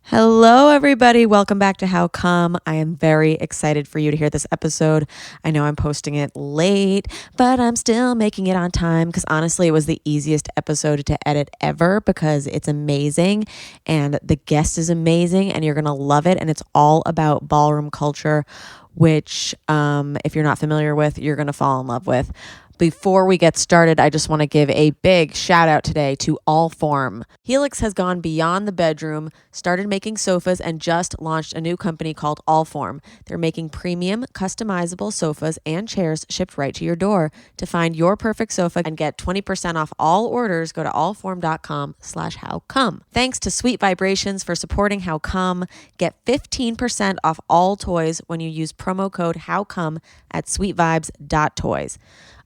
Hello, everybody. Welcome back to How Come. I am very excited for you to hear this episode. I know I'm posting it late, but I'm still making it on time because honestly, it was the easiest episode to edit ever because it's amazing and the guest is amazing and you're going to love it. And it's all about ballroom culture, which, if you're not familiar with, you're going to fall in love with. Before we get started, I just want to give a big shout out today to Allform. Helix has gone beyond the bedroom, started making sofas, and just launched a new company called Allform. They're making premium, customizable sofas and chairs shipped right to your door. To find your perfect sofa and get 20% off all orders, go to allform.com/howcome. Thanks to Sweet Vibrations for supporting How Come. Get 15% off all toys when you use promo code HowCome at sweetvibes.toys.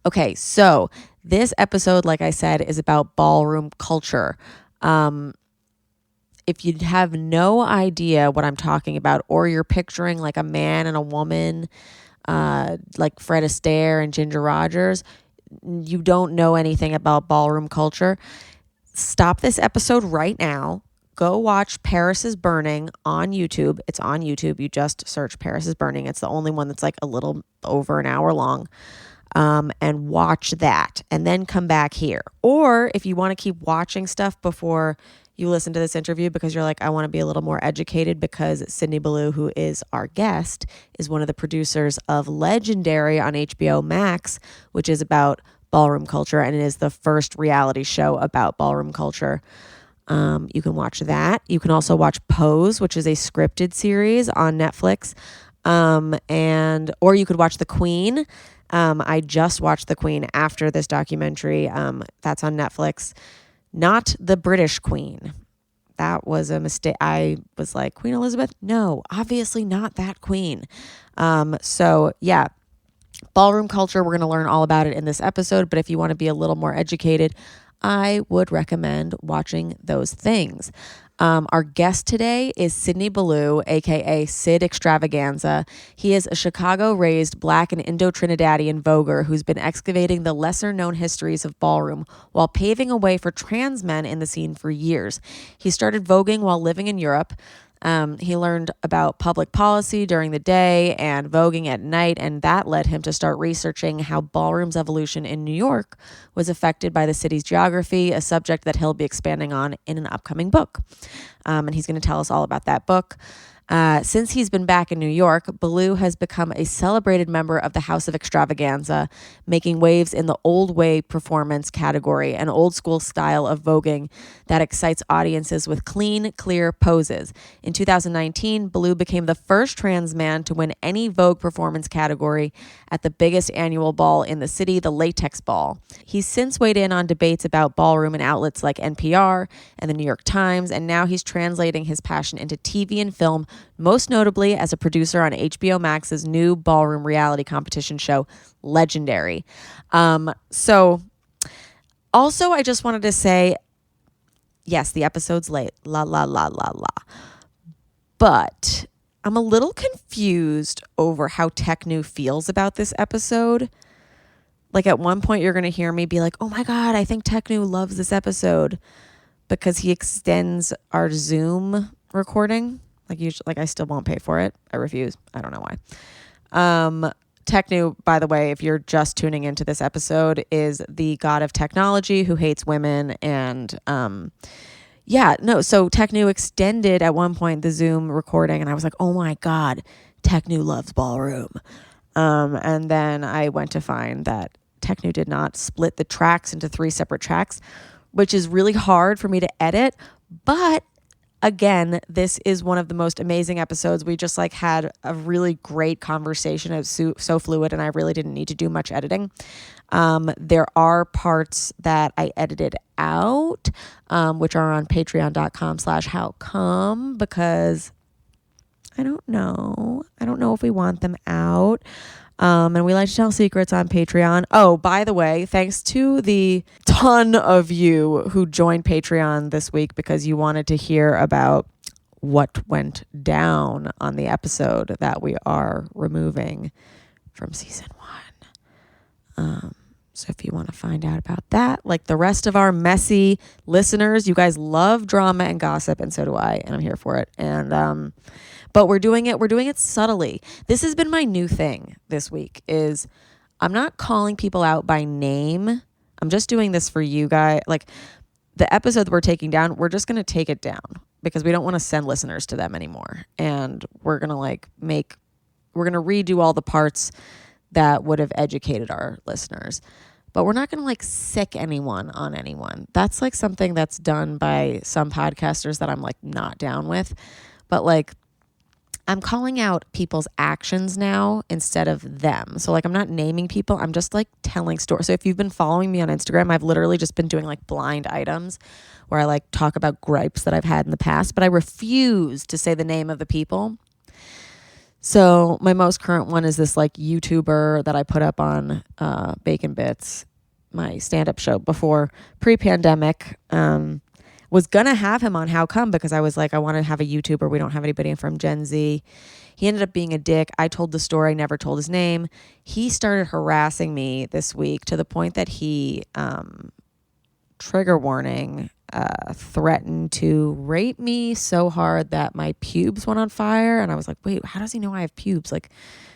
Okay, so this episode, like I said, is about ballroom culture. If you have no idea what I'm talking about, or you're picturing like a man and a woman, like Fred Astaire and Ginger Rogers, you don't know anything about ballroom culture. Stop this episode right now. Go watch Paris is Burning on YouTube. It's on YouTube. You just search Paris is Burning. It's the only one that's like a little over an hour long. And watch that and then come back here. Or if you want to keep watching stuff before you listen to this interview because you're like, I want to be a little more educated because Sydney Ballou, who is our guest, is one of the producers of Legendary on HBO Max, which is about ballroom culture and it is the first reality show about ballroom culture. You can watch that. You can also watch Pose, which is a scripted series on Netflix. Or you could watch The Queen. I just watched The Queen after this documentary. That's on Netflix. Not the British Queen. That was a mistake. I was like, Queen Elizabeth? No, obviously not that queen. So yeah, ballroom culture, we're going to learn all about it in this episode. But if you want to be a little more educated, I would recommend watching those things. Our guest today is Sydney Ballou, aka Sid Xtravaganza. He is a Chicago-raised Black and Indo-Trinidadian voguer who's been excavating the lesser-known histories of ballroom while paving a way for trans men in the scene for years. He started voguing while living in Europe. He learned about public policy during the day and voguing at night, and that led him to start researching how ballroom's evolution in New York was affected by the city's geography, a subject that he'll be expanding on in an upcoming book. And he's going to tell us all about that book. Since he's been back in New York, Ballou has become a celebrated member of the House of Xtravaganza, making waves in the old way performance category, an old school style of voguing that excites audiences with clean, clear poses. In 2019, Ballou became the first trans man to win any Vogue performance category at the biggest annual ball in the city, the Latex Ball. He's since weighed in on debates about ballroom in outlets like NPR and the New York Times, and now he's translating his passion into TV and film, most notably as a producer on HBO Max's new ballroom reality competition show, Legendary. So also I just wanted to say, yes, the episode's late, but I'm a little confused over how Technu feels about this episode. Like at one point you're going to hear me be like, oh my God, I think Technu loves this because he extends our Zoom recording. Like I still won't pay for it. I refuse. I don't know why. Technu, by the way, if you're just tuning into this episode, is the god of technology who hates women. And so Technu extended at one point the Zoom recording, and I was like, oh my God, Technu loves ballroom. And then I went to find that Technu did not split the tracks into 3 separate tracks, which is really hard for me to edit. But again, this is one of the most amazing episodes. We just had a really great conversation. It was so fluid, and I really didn't need to do much editing. There are parts that I edited out, which are on patreon.com/howcome, because I don't know if we want them out. And we like to tell secrets on Patreon. Oh, by the way, thanks to the ton of you who joined Patreon this week because you wanted to hear about what went down on the episode that we are removing from season 1. So if you want to find out about that, like the rest of our messy listeners, you guys love drama and gossip, and so do I, and I'm here for it. And but we're doing it subtly. This has been my new thing this week, is I'm not calling people out by name. I'm just doing this for you guys. Like the episode that we're taking down, we're just going to take it down because we don't want to send listeners to them anymore. And we're going to we're going to redo all the parts that would have educated our listeners. But we're not going to like sick anyone on anyone. That's like something that's done by some podcasters that I'm like not down with. But like I'm calling out people's actions now instead of them. So like I'm not naming people. I'm just like telling stories. So if you've been following me on Instagram, I've literally just been doing like blind items where I like talk about gripes that I've had in the past, but I refuse to say the name of the people. So my most current one is this like YouTuber that I put up on Bacon Bits, my stand-up show before pre-pandemic. Was gonna have him on How Come because I was like, I want to have a YouTuber. We don't have anybody from Gen Z. He ended up being a dick. I told the story, never told his name. He started harassing me this week to the point that he, trigger warning, threatened to rape me so hard that my pubes went on fire. And I was like, wait, how does he know I have pubes? Like,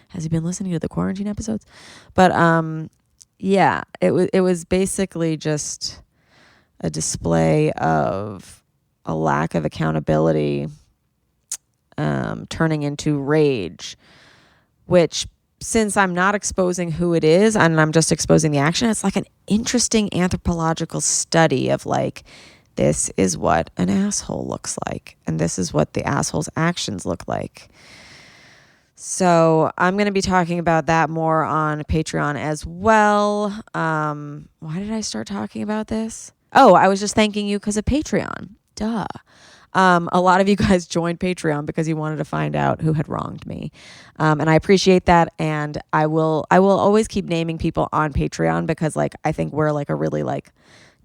has he been listening to the quarantine episodes? But yeah, it was basically just a display of a lack of accountability turning into rage, which, since I'm not exposing who it is and I'm just exposing the action, it's like an interesting anthropological study of like, this is what an asshole looks like and this is what the asshole's actions look like. So I'm going to be talking about that more on Patreon as well. Why did I start talking about this? Oh, I was just thanking you because of Patreon. Duh. A lot of you guys joined Patreon because you wanted to find out who had wronged me. And I appreciate that. And I will always keep naming people on Patreon because like, I think we're like a really like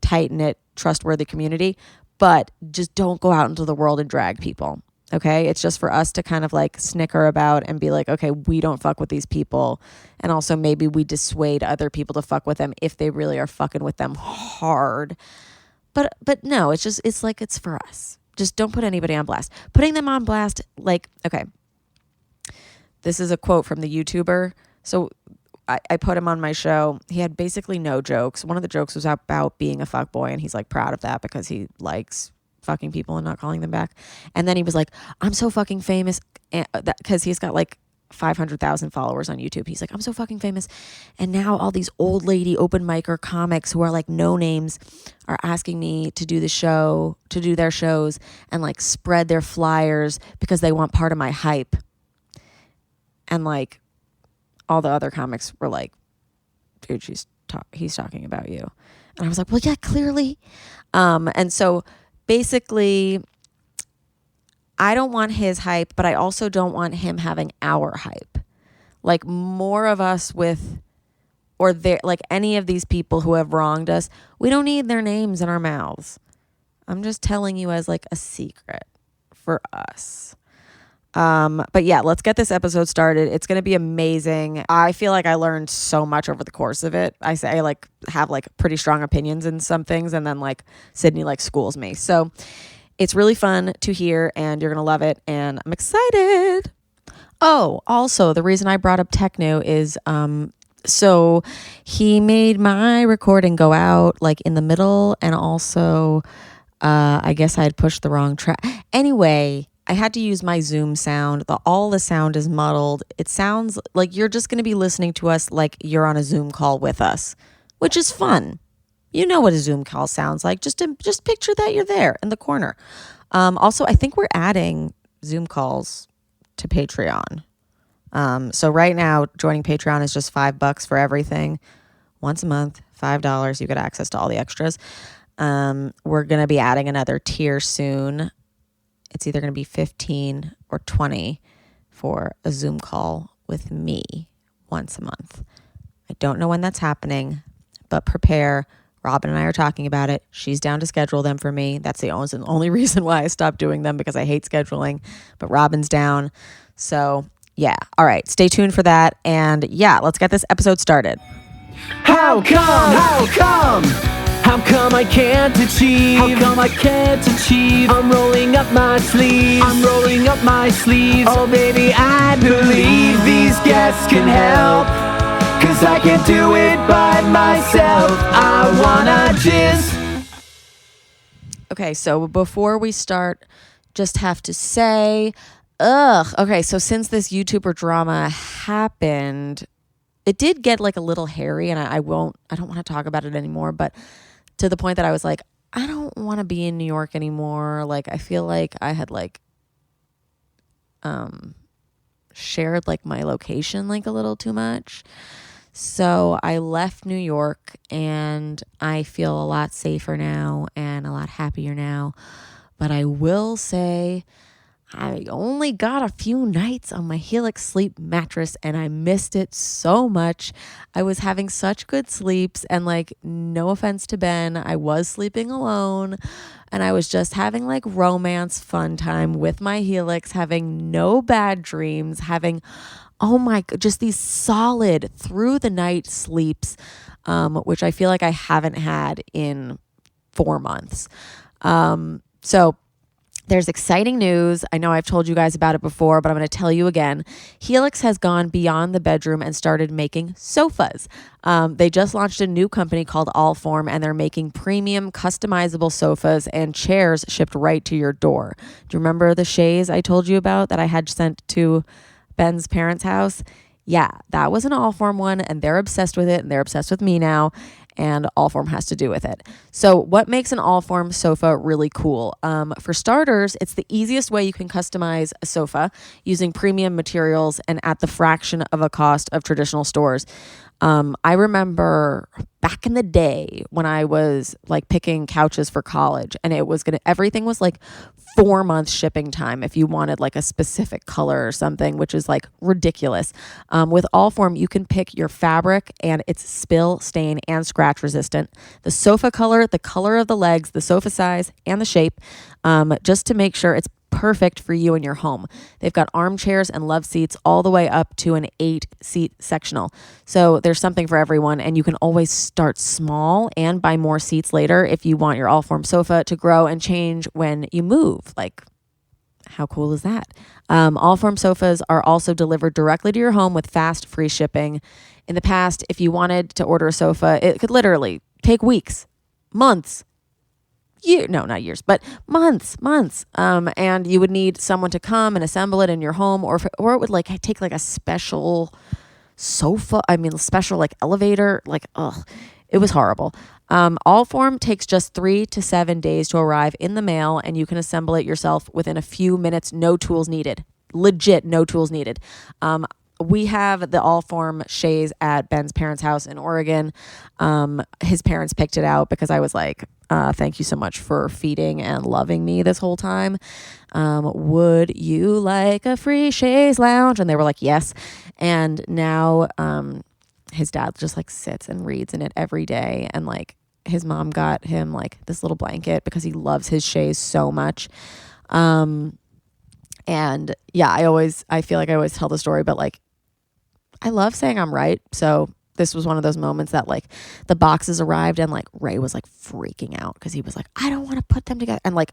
tight-knit, trustworthy community, but just don't go out into the world and drag people. Okay. It's just for us to kind of like snicker about and be like, okay, we don't fuck with these people. And also maybe we dissuade other people to fuck with them if they really are fucking with them hard. But no, it's like, it's for us. Just don't put anybody on blast. Putting them on blast, like, okay. This is a quote from the YouTuber. So I put him on my show. He had basically no jokes. One of the jokes was about being a fuckboy, and he's like proud of that because he likes fucking people and not calling them back. And then he was like, I'm so fucking famous, because he's got like 500,000 followers on YouTube. He's like, I'm so fucking famous. And now all these old lady open micer comics who are like no names are asking me to do their shows and like spread their flyers because they want part of my hype. And like all the other comics were like, dude, he's talking about you. And I was like, well, yeah, clearly. And so basically, I don't want his hype, but I also don't want him having our hype. Like more of us like any of these people who have wronged us, we don't need their names in our mouths. I'm just telling you as like a secret for us. But yeah, let's get this episode started. It's going to be amazing. I feel like I learned so much over the course of it. I like have like pretty strong opinions in some things, and then like Sydney like schools me. So it's really fun to hear, and you're going to love it, and I'm excited. Oh, also, the reason I brought up Techno is, so he made my recording go out like in the middle, and also, I guess I had pushed the wrong track. Anyway, I had to use my Zoom sound. All the sound is muddled. It sounds like you're just going to be listening to us like you're on a Zoom call with us, which is fun. You know what a Zoom call sounds like. Just picture that you're there in the corner. Also, I think we're adding Zoom calls to Patreon. So right now, joining Patreon is just $5 for everything. Once a month, $5. You get access to all the extras. We're going to be adding another tier soon. It's either going to be 15 or 20 for a Zoom call with me once a month. I don't know when that's happening, but prepare. Robin and I are talking about it. She's down to schedule them for me. That's the only reason why I stopped doing them, because I hate scheduling, but Robin's down. So yeah. All right. Stay tuned for that. And yeah, let's get this episode started. How come? How come? How come I can't achieve? How come I can't achieve? I'm rolling up my sleeves. I'm rolling up my sleeves. Oh baby, I believe these guests can help. 'Cause I can't do it by myself. I wanna jizz. Okay, so before we start, just have to say, okay, so since this YouTuber drama happened, it did get like a little hairy, and I don't want to talk about it anymore, but to the point that I was like, I don't want to be in New York anymore. Like, I feel like I had like shared like my location like a little too much. So I left New York, and I feel a lot safer now and a lot happier now. But I will say I only got a few nights on my Helix sleep mattress, and I missed it so much. I was having such good sleeps, and like, no offense to Ben, I was sleeping alone, and I was just having like romance fun time with my Helix, having no bad dreams, having just these solid through the night sleeps, which I feel like I haven't had in 4 months. So there's exciting news. I know I've told you guys about it before, but I'm going to tell you again. Helix has gone beyond the bedroom and started making sofas. They just launched a new company called Allform, and they're making premium customizable sofas and chairs shipped right to your door. Do you remember the chaise I told you about that I had sent to Ben's parents' house? Yeah, that was an Allform one, and they're obsessed with it, and they're obsessed with me now, and Allform has to do with it. So what makes an Allform sofa really cool? For starters, it's the easiest way you can customize a sofa using premium materials and at the fraction of a cost of traditional stores. I remember back in the day when I was like picking couches for college, and everything was like 4 months shipping time if you wanted like a specific color or something, which is like ridiculous. With Allform, you can pick your fabric, and it's spill, stain, and scratch resistant. The sofa color, the color of the legs, the sofa size, and the shape, just to make sure it's perfect for you and your home. They've got armchairs and love seats all the way up to an 8-seat sectional. So there's something for everyone, and you can always start small and buy more seats later if you want your Allform sofa to grow and change when you move. Like, how cool is that? Allform sofas are also delivered directly to your home with fast, free shipping. In the past, if you wanted to order a sofa, it could literally take weeks, months, not years, but months. And you would need someone to come and assemble it in your home, or it would like take like a special sofa. Special like elevator. It was horrible. Allform takes just 3 to 7 days to arrive in the mail, and you can assemble it yourself within a few minutes. No tools needed. Legit, no tools needed. We have the Allform chaise at Ben's parents' house in Oregon. His parents picked it out because I was like, thank you so much for feeding and loving me this whole time. Would you like a free chaise lounge? And they were like, yes. And now his dad just like sits and reads in it every day. And like his mom got him like this little blanket because he loves his chaise so much. And yeah, I feel like I always tell the story, but like, I love saying I'm right. So this was one of those moments that like the boxes arrived, and like Ray was like freaking out because he was like, I don't want to put them together. And like,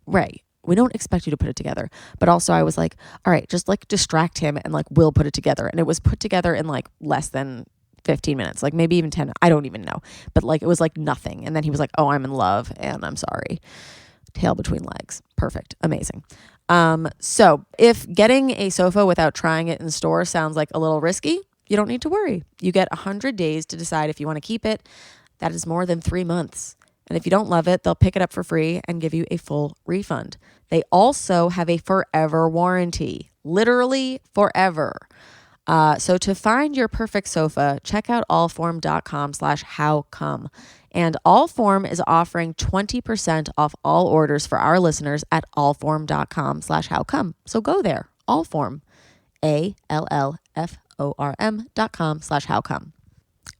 Ray, we don't expect you to put it together. But also I was like, all right, just like distract him and like we'll put it together. And it was put together in like less than 15 minutes, like maybe even 10. I don't even know. But like, it was like nothing. And then he was like, oh, I'm in love and I'm sorry. Tail between legs. Perfect. Amazing. So if getting a sofa without trying it in store sounds like a little risky, you don't need to worry. You get 100 days to decide if you want to keep it. That is more than 3 months. And if you don't love it, they'll pick it up for free and give you a full refund. They also have a forever warranty, literally forever. So to find your perfect sofa, check out allform.com/howcome. And Allform is offering 20% off all orders for our listeners at allform.com/howcome. So go there, Allform, ALLFORM.com/howcome.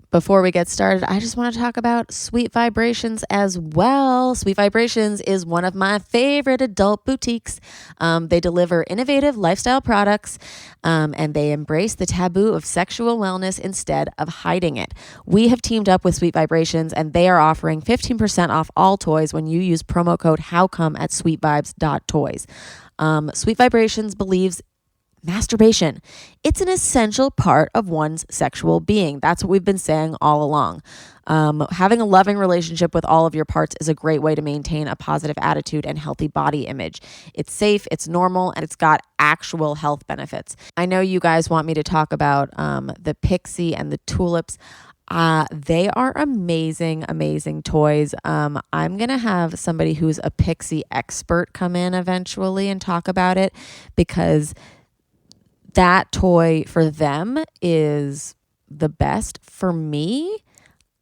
Before we get started, I just want to talk about Sweet Vibrations as well. Sweet Vibrations is one of my favorite adult boutiques. They deliver innovative lifestyle products, and they embrace the taboo of sexual wellness instead of hiding it. We have teamed up with Sweet Vibrations, and they are offering 15% off all toys when you use promo code HOWCOME at sweetvibes.toys. Sweet Vibrations believes masturbation. It's an essential part of one's sexual being. That's what we've been saying all along. Having a loving relationship with all of your parts is a great way to maintain a positive attitude and healthy body image. It's safe, it's normal, and it's got actual health benefits. I know you guys want me to talk about the Pixie and the Tulips. They are amazing, amazing toys. I'm going to have somebody who's a Pixie expert come in eventually and talk about it, because that toy for them is the best. For me,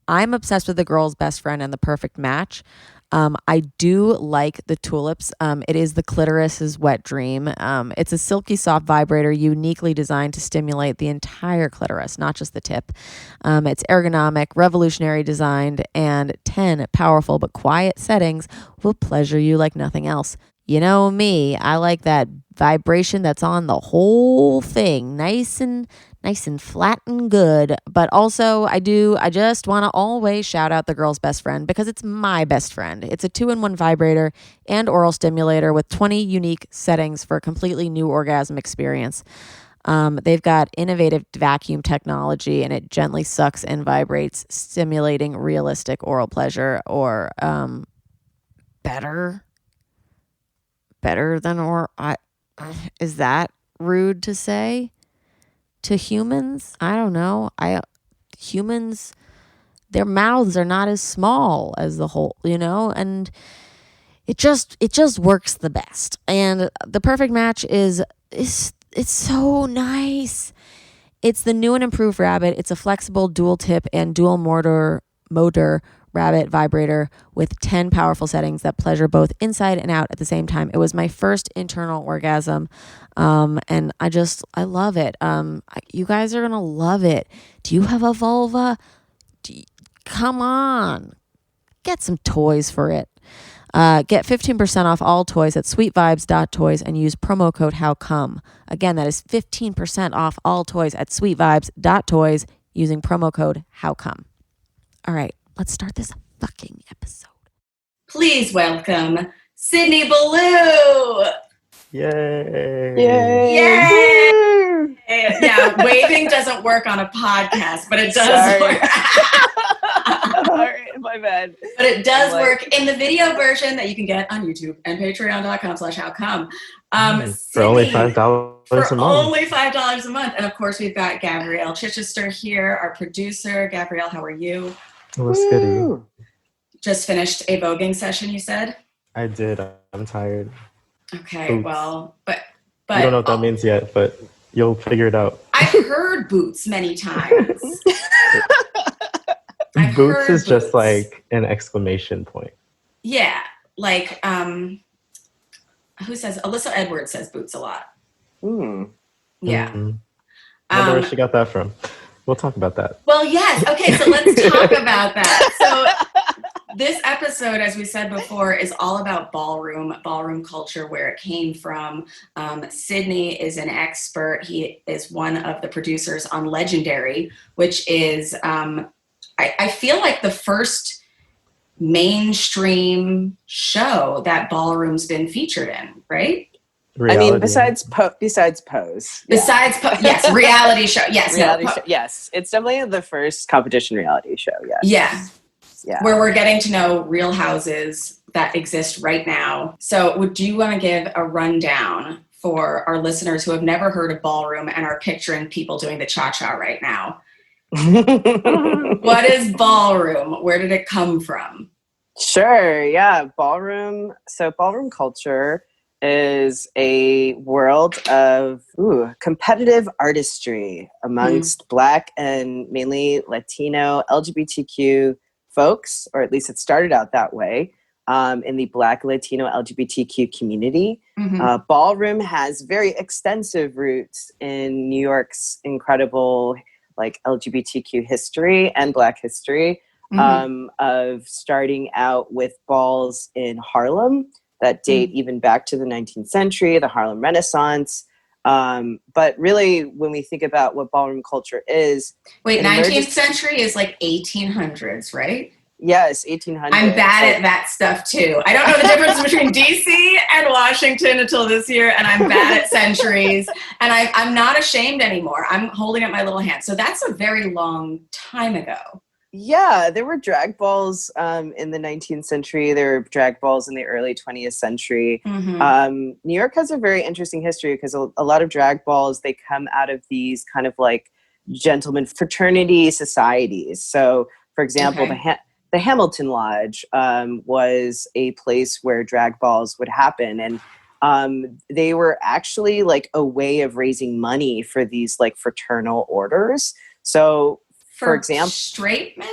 I'm obsessed with the girl's best friend and the perfect match. I do like the Tulips. It is the clitoris's wet dream. It's a silky soft vibrator uniquely designed to stimulate the entire clitoris, not just the tip. It's ergonomic, revolutionary designed, and 10 powerful but quiet settings will pleasure you like nothing else. You know me, I like that vibration that's on the whole thing, nice and flat and good. But also I just want to always shout out the girl's best friend, because it's my best friend. It's a 2-in-1 vibrator and oral stimulator with 20 unique settings for a completely new orgasm experience. They've got innovative vacuum technology, and it gently sucks and vibrates, stimulating realistic oral pleasure, or better than, or is that rude to say to humans? I don't know. Humans, their mouths are not as small as the whole, and it just works the best. And the perfect match is it's so nice. It's the new and improved Rabbit. It's a flexible dual tip and dual motor Rabbit vibrator with 10 powerful settings that pleasure both inside and out at the same time. It was my first internal orgasm, and I love it. You guys are gonna love it. Do you have a vulva? Come on, get some toys for it. Get 15% off all toys at sweetvibes.toys and use promo code HOWCOME. Again, that is 15% off all toys at sweetvibes.toys using promo code HOWCOME. All right. Let's start this fucking episode. Please welcome Sydney Ballou. Yay! Yay! Yeah, waving doesn't work on a podcast, but it does work. Sorry, my bad. But it does work in the video version that you can get on YouTube and patreon.com/howcome. For only $5 a month. Only $5 a month. And of course, we've got Gabrielle Chichester here, our producer. Gabrielle, how are you? What's goody? Just finished a voguing session, you said? I did. I'm tired. Okay, Boots. Well, but you don't know what that means yet, but you'll figure it out. I've heard boots many times. Boots is just like an exclamation point. Yeah, like who says? Alyssa Edwards says boots a lot. Yeah. Mm-hmm. I wonder where she got that from. We'll talk about that. Well, yes. Okay, so let's talk about that. So this episode, as we said before, is all about ballroom culture, where it came from. Sydney is an expert. He is one of the producers on Legendary, which is, I feel like the first mainstream show that Ballroom's been featured in, right? Reality. I mean, besides Pose. Yes, reality show. Yes, show. Yes, it's definitely the first competition reality show. Yes. Yeah. Where we're getting to know real houses that exist right now. So, would you want to give a rundown for our listeners who have never heard of Ballroom and are picturing people doing the cha-cha right now? What is Ballroom? Where did it come from? Sure. Yeah, Ballroom. So, ballroom culture is a world of competitive artistry amongst Black and mainly Latino LGBTQ folks, or at least it started out that way, in the Black Latino LGBTQ community. Ballroom has very extensive roots in New York's incredible like LGBTQ history and Black history, of starting out with balls in Harlem that date even back to the 19th century, the Harlem Renaissance. But really, when we think about what ballroom culture is... Wait, 19th century is like 1800s, right? Yes, 1800s. I'm bad at that stuff too. I don't know the difference between DC and Washington until this year, and I'm bad at centuries. And I'm not ashamed anymore. I'm holding up my little hand. So that's a very long time ago. Yeah, there were drag balls in the 19th century. There were drag balls in the early 20th century. New York has a very interesting history because a lot of drag balls, they come out of these kind of like gentleman fraternity societies. So, for example, the Hamilton Lodge was a place where drag balls would happen. And they were actually like a way of raising money for these like fraternal orders. So, for example, straight men?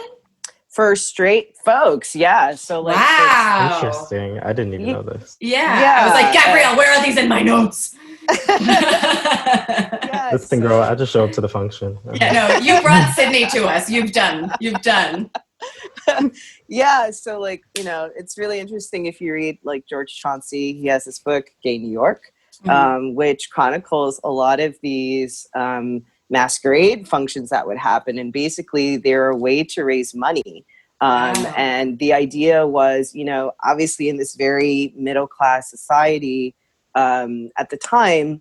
For straight folks, yeah. So like, wow, interesting. I didn't even know this. Yeah. I was like, Gabrielle, where are these in my notes? Listen, girl, I just show up to the function. Yeah, no, you brought Sydney to us. You've done. Yeah, so like, you know, it's really interesting if you read like George Chauncey. He has this book, Gay New York, which chronicles a lot of these masquerade functions that would happen, and basically they're a way to raise money. And the idea was, you know, obviously in this very middle class society at the time,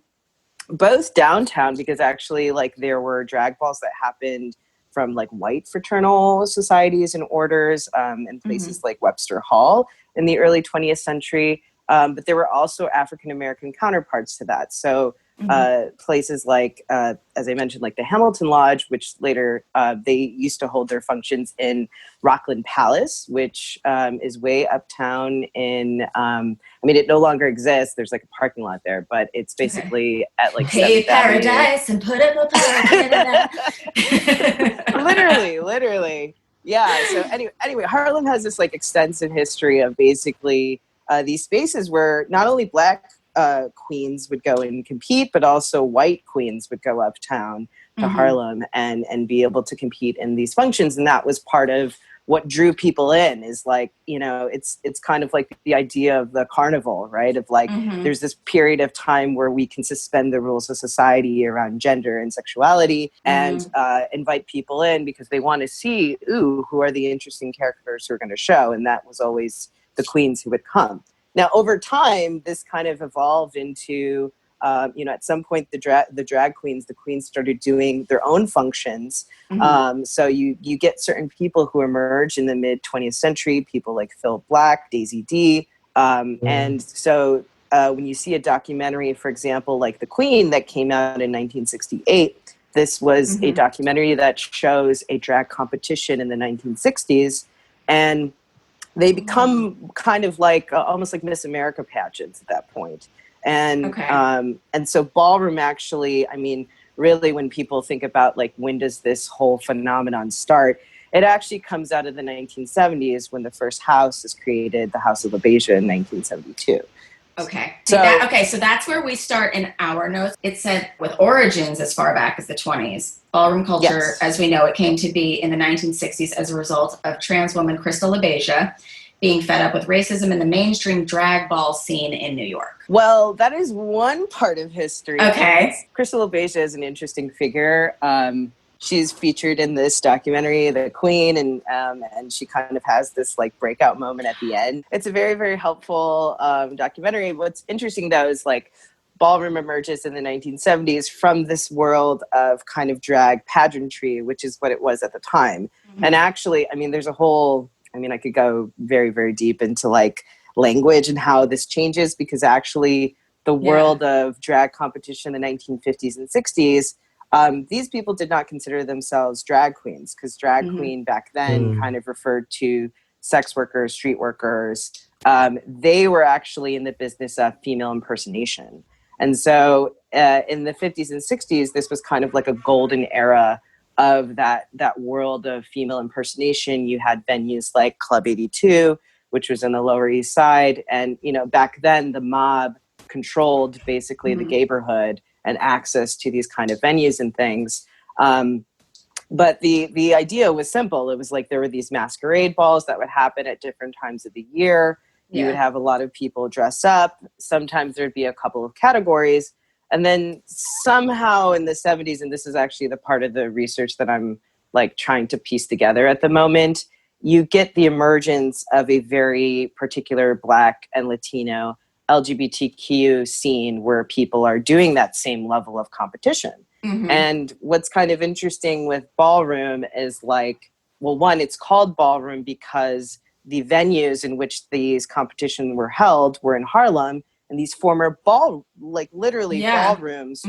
both downtown, because actually like there were drag balls that happened from like white fraternal societies and orders in places like Webster Hall in the early 20th century. But there were also African-American counterparts to that. So places like, as I mentioned, like the Hamilton Lodge, which later they used to hold their functions in Rockland Palace, which is way uptown in, I mean, it no longer exists. There's like a parking lot there, but it's basically at like Pay paradise and put up a party. Literally. Yeah. So anyway, Harlem has this like extensive history of basically these spaces where not only Black queens would go and compete, but also white queens would go uptown to Harlem and be able to compete in these functions. And that was part of what drew people in, is like, you know, it's kind of like the idea of the carnival, right? Of like, there's this period of time where we can suspend the rules of society around gender and sexuality and invite people in because they want to see, who are the interesting characters who are going to show? And that was always the queens who would come. Now, over time, this kind of evolved into, you know, at some point, the drag queens, the queens started doing their own functions. So you get certain people who emerge in the mid 20th century, people like Phil Black, Daisy D. And so when you see a documentary, for example, like The Queen that came out in 1968, this was a documentary that shows a drag competition in the 1960s. And they become kind of like almost like Miss America pageants at that point. And and so ballroom actually, I mean, really when people think about like when does this whole phenomenon start, it actually comes out of the 1970s when the first house is created, the House of LaBeija in 1972. Okay. So that's where we start in our notes. It said with origins as far back as the 20s. Ballroom culture, as we know, it came to be in the 1960s as a result of trans woman Crystal LaBeija being fed up with racism in the mainstream drag ball scene in New York. Well, that is one part of history. Okay. Crystal LaBeija is an interesting figure. She's featured in this documentary, The Queen, and she kind of has this like breakout moment at the end. It's a very, very helpful documentary. What's interesting though is like ballroom emerges in the 1970s from this world of kind of drag pageantry, which is what it was at the time. And actually, I mean, there's a whole, I mean, I could go very, very deep into like language and how this changes, because actually the world of drag competition in the 1950s and 60s, these people did not consider themselves drag queens, because drag queen back then kind of referred to sex workers, street workers. They were actually in the business of female impersonation. And so in the 50s and 60s, this was kind of like a golden era of that world of female impersonation. You had venues like Club 82, which was in the Lower East Side. And, you know, back then the mob controlled basically the gayborhood and access to these kind of venues and things. But the idea was simple. It was like there were these masquerade balls that would happen at different times of the year. You would have a lot of people dress up. Sometimes there'd be a couple of categories. And then somehow in the 70s, and this is actually the part of the research that I'm like trying to piece together at the moment, you get the emergence of a very particular Black and Latino LGBTQ scene where people are doing that same level of competition. Mm-hmm. And what's kind of interesting with ballroom is like, well, one, it's called ballroom because the venues in which these competitions were held were in Harlem, and these former ballrooms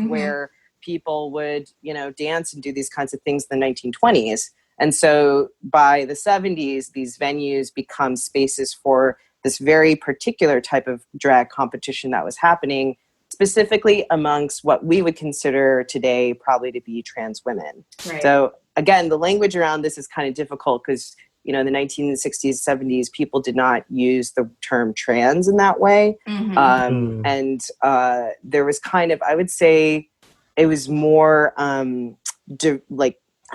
where people would, dance and do these kinds of things in the 1920s. And so by the 70s, these venues become spaces for this very particular type of drag competition that was happening, specifically amongst what we would consider today probably to be trans women. Right. So again, the language around this is kind of difficult because, in the 1960s, 70s, people did not use the term trans in that way. Mm-hmm. And there was kind of, I would say it was more I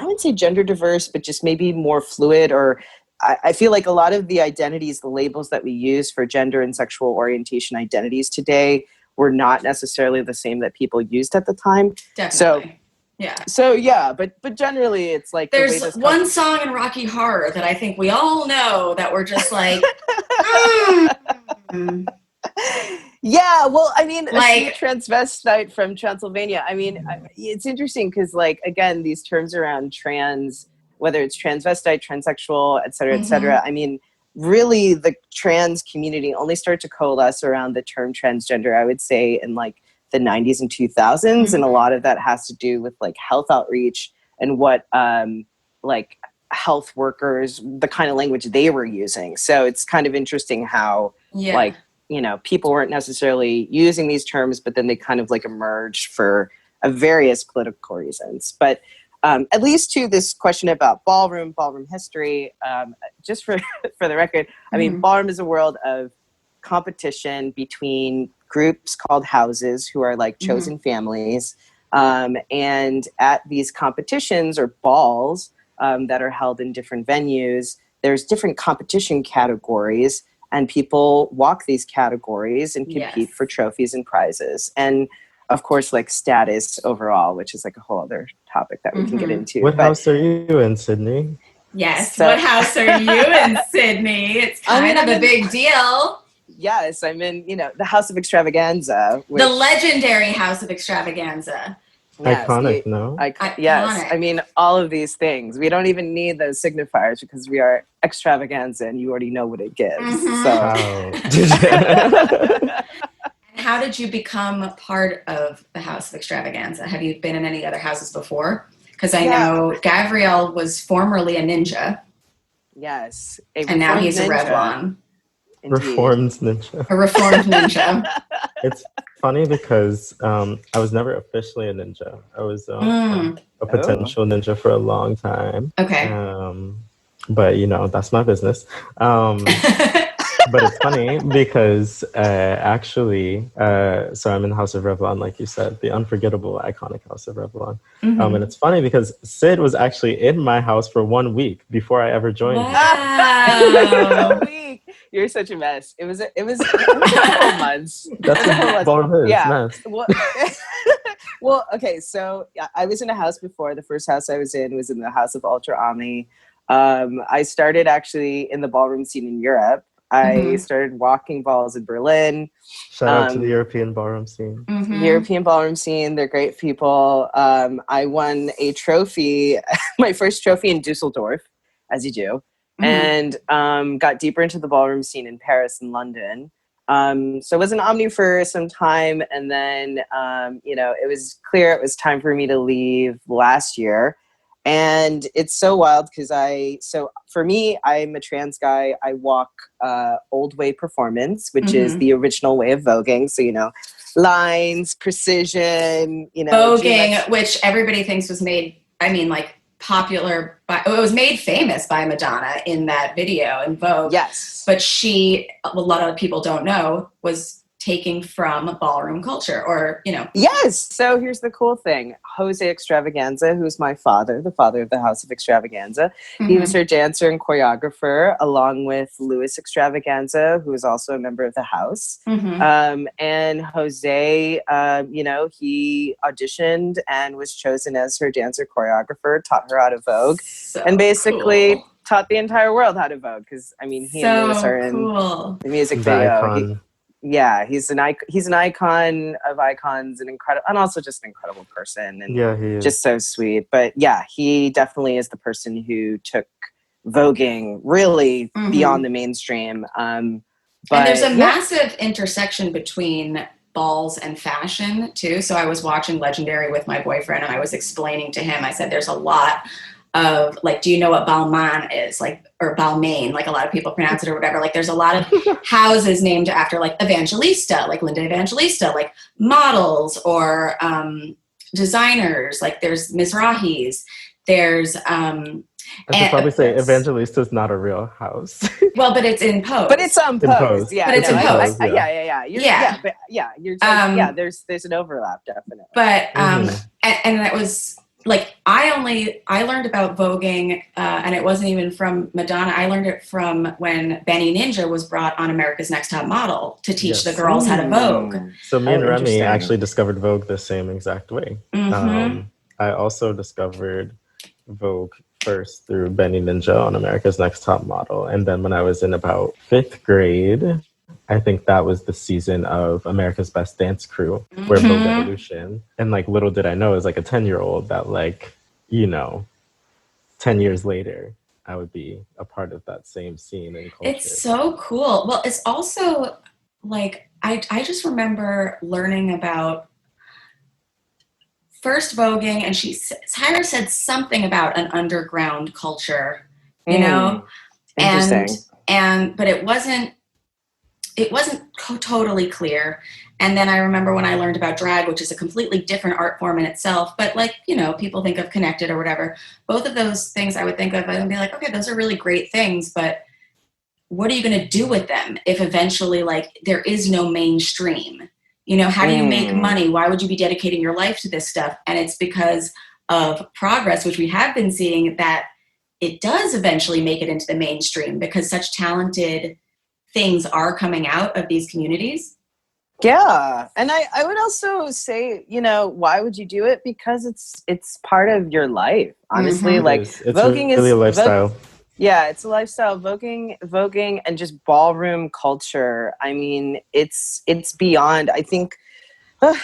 wouldn't say gender diverse, but just maybe more fluid, or I feel like a lot of the identities, the labels that we use for gender and sexual orientation identities today were not necessarily the same that people used at the time. Definitely. But generally it's like there's one song in Rocky Horror that I think we all know that we're just like, Yeah, well, I mean, like a transvestite from Transylvania. I mean, it's interesting because, like, again, these terms around trans, whether it's transvestite, transsexual, et cetera, I mean, really the trans community only started to coalesce around the term transgender, I would say, in like the 90s and 2000s. And a lot of that has to do with like health outreach and what like health workers, the kind of language they were using. So it's kind of interesting how like, people weren't necessarily using these terms, but then they kind of like emerged for various political reasons. But at least to this question about ballroom history, just for the record, I mean, ballroom is a world of competition between groups called houses who are like chosen families. And at these competitions or balls that are held in different venues, there's different competition categories, and people walk these categories and compete for trophies and prizes. And of course, like status overall, which is like a whole other topic that we can get into. What house are you in, Sydney? Yes. So, what house are you in, Sydney? It's kind of a big deal. Yes, I'm in, the House of Xtravaganza. The legendary House of Xtravaganza. Yes, iconic, no? Yes, I mean, all of these things. We don't even need those signifiers because we are Xtravaganza and you already know what it gives. How did you become part of the House of Xtravaganza? Have you been in any other houses before? Because I know Gabrielle was formerly a ninja. Yes. And now he's a Revlon. Reformed ninja. A reformed ninja. It's funny because I was never officially a ninja. I was a potential ninja for a long time. Okay. But, that's my business. But it's funny because actually, so I'm in the House of Revlon, like you said, the unforgettable, iconic House of Revlon. And it's funny because Sid was actually in my house for 1 week before I ever joined. Wow. 1 week. You're such a mess. It was a couple months. That's what ballroom is, mess. Well, okay, so I was in a house before. The first house I was in the House of Ultra Omni. I started actually in the ballroom scene in Europe. I started walking balls in Berlin. Shout out to the European ballroom scene. European ballroom scene. They're great people. I won a trophy, my first trophy in Dusseldorf, as you do, and got deeper into the ballroom scene in Paris and London. So I was in Omni for some time, and then, it was clear it was time for me to leave last year. And it's so wild because for me, I'm a trans guy. I walk old way performance, which is the original way of voguing. So, lines, precision, voguing, which everybody thinks was made, popular by, it was made famous by Madonna in that video in Vogue. Yes. But she, a lot of people don't know, was taking from ballroom culture, or, you know. Yes. So here's the cool thing. Jose Xtravaganza, who's my father, the father of the House of Xtravaganza, he was her dancer and choreographer, along with Louis Xtravaganza, who is also a member of the house. And Jose, you know, he auditioned and was chosen as her dancer choreographer, taught her how to Vogue, and basically taught the entire world how to Vogue. Because, I mean, he and Louis are in the music video. He's an icon of icons, an incredible, and also just an incredible person, and he is. Just so sweet. But yeah, he definitely is the person who took voguing really beyond the mainstream. But and there's a massive intersection between balls and fashion too. So I was watching Legendary with my boyfriend, and I was explaining to him, I said, there's a lot of, like, do you know what Balmain is, like, or Balmain, like a lot of people pronounce it or whatever. Like, there's a lot of houses named after, like, Evangelista, like Linda Evangelista, like models or designers. Like, there's Mizrahis. There's I should probably say Evangelista is not a real house. Well, but it's in Pose. But it's on Pose. Yeah, but it's in Pose. There's an overlap, definitely. But and that was, like, I learned about voguing, and it wasn't even from Madonna. I learned it from when Benny Ninja was brought on America's Next Top Model to teach the girls how to Vogue. So me and Remy actually discovered Vogue the same exact way. I also discovered Vogue first through Benny Ninja on America's Next Top Model. And then when I was in about 5th grade, I think that was the season of America's Best Dance Crew, where Vogue Evolution. And, like, little did I know, as like a 10-year-old, that, like, you know, 10 years later, I would be a part of that same scene and culture. It's so cool. Well, it's also, like, I just remember learning about first voguing, and Tyra said something about an underground culture, you know? But it wasn't totally clear. And then I remember when I learned about drag, which is a completely different art form in itself, but, like, you know, people think of Connected or whatever. Both of those things I would think of, I would be like, okay, those are really great things, but what are you going to do with them if eventually, like, there is no mainstream? You know, how do you make money? Why would you be dedicating your life to this stuff? And it's because of progress, which we have been seeing, that it does eventually make it into the mainstream because such talented things are coming out of these communities. Yeah. And I would also say, you know, why would you do it? Because it's part of your life. Honestly, like, voguing is really a lifestyle. It's a lifestyle. Voguing and just ballroom culture. I mean, it's beyond, I think,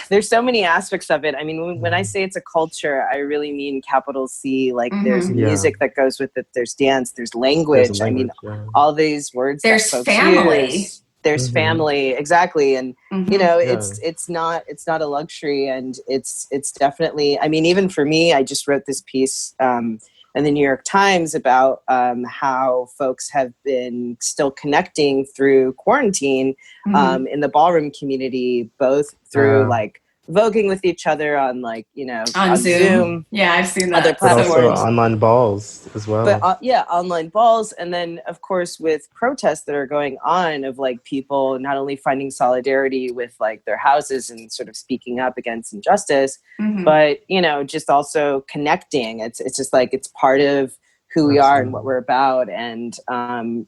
there's so many aspects of it. I mean, when I say it's a culture, I really mean capital C. Like, there's music that goes with it. There's dance. There's language. I mean, all these words. There's family. There's family, exactly, and you know, it's not a luxury, and it's definitely. I mean, even for me, I just wrote this piece in the New York Times about how folks have been still connecting through quarantine in the ballroom community, both through like voguing with each other on, like, you know, on Zoom. Yeah, I've seen that. Other platforms. But also online balls as well. But online balls. And then, of course, with protests that are going on of, like, people not only finding solidarity with, like, their houses and sort of speaking up against injustice, but, you know, just also connecting. It's just like, it's part of who we are and what we're about. And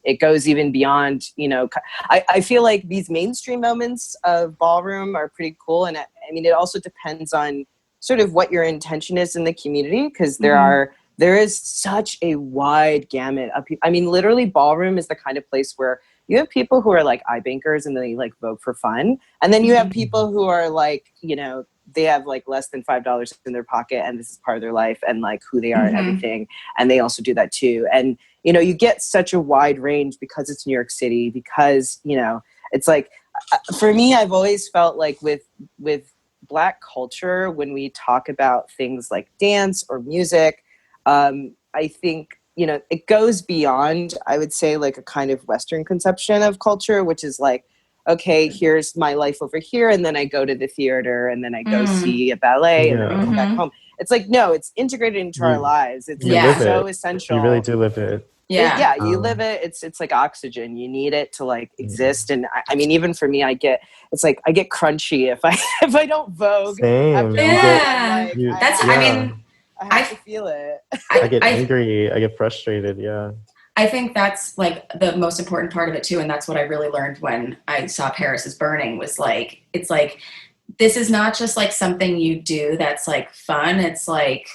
it goes even beyond, you know, I feel like these mainstream moments of ballroom are pretty cool. And I mean, it also depends on sort of what your intention is in the community, because there is such a wide gamut of people. I mean, literally, ballroom is the kind of place where you have people who are, like, eye bankers and they, like, vogue for fun. And then you have people who are, like, you know, they have, like, less than $5 in their pocket, and this is part of their life and, like, who they are and everything. And they also do that too. And, you know, you get such a wide range because it's New York City, because, you know, it's like, for me, I've always felt like with Black culture, when we talk about things like dance or music, I think, you know, it goes beyond, I would say, like, a kind of Western conception of culture, which is like, okay, here's my life over here, and then I go to the theater, and then I go see a ballet, and then I come back home. It's like, no, it's integrated into our lives. It's so essential. You really do live it. Yeah. You live it. It's like oxygen. You need it to like exist. And I mean, even for me, I get crunchy if I don't Vogue. Same. After a while, Yeah. I'm like, That's, I I mean, I have to feel it. I get angry. I get frustrated. Yeah. I think that's like the most important part of it too. And that's what I really learned when I saw Paris is Burning was like, it's like, this is not just like something you do that's like fun. It's like,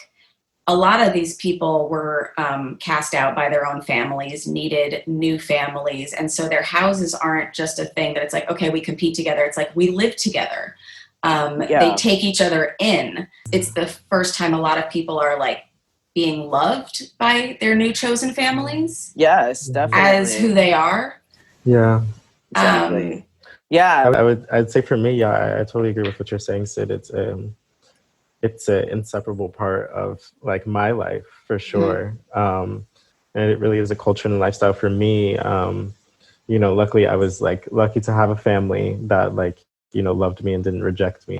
a lot of these people were cast out by their own families, needed new families. And so their houses aren't just a thing that it's like, okay, we compete together. It's like, we live together. They take each other in. It's the first time a lot of people are like being loved by their new chosen families. Yes, definitely. As who they are. Yeah. Exactly. I'd say for me, I totally agree with what you're saying, Sid. It's an inseparable part of like my life for sure. And it really is a culture and a lifestyle for me. Luckily I was like lucky to have a family that like, loved me and didn't reject me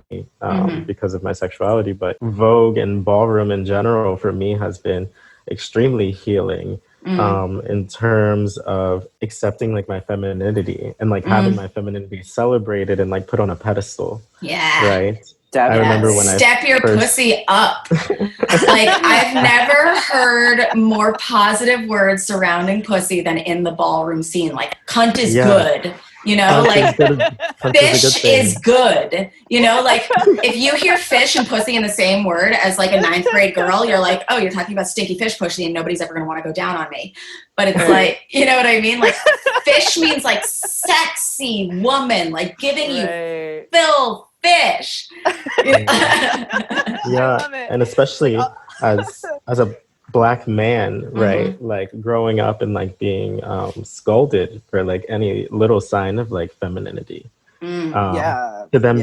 because of my sexuality. But Vogue and ballroom in general for me has been extremely healing in terms of accepting like my femininity and like having my femininity celebrated and like put on a pedestal. Yeah. Right. Definitely. I remember when Step your pussy up. Like, I've never heard more positive words surrounding pussy than in the ballroom scene. Like, cunt is good. Like, fish is good. Like, if you hear fish and pussy in the same word as like a 9th grade girl, you're like, oh, you're talking about stinky fish pussy and nobody's ever going to want to go down on me. But it's like, you know what I mean? Like, fish means like sexy woman, like giving you filth. Fish. Yeah, and especially as a Black man, right? Like growing up and like being scolded for like any little sign of like femininity. To them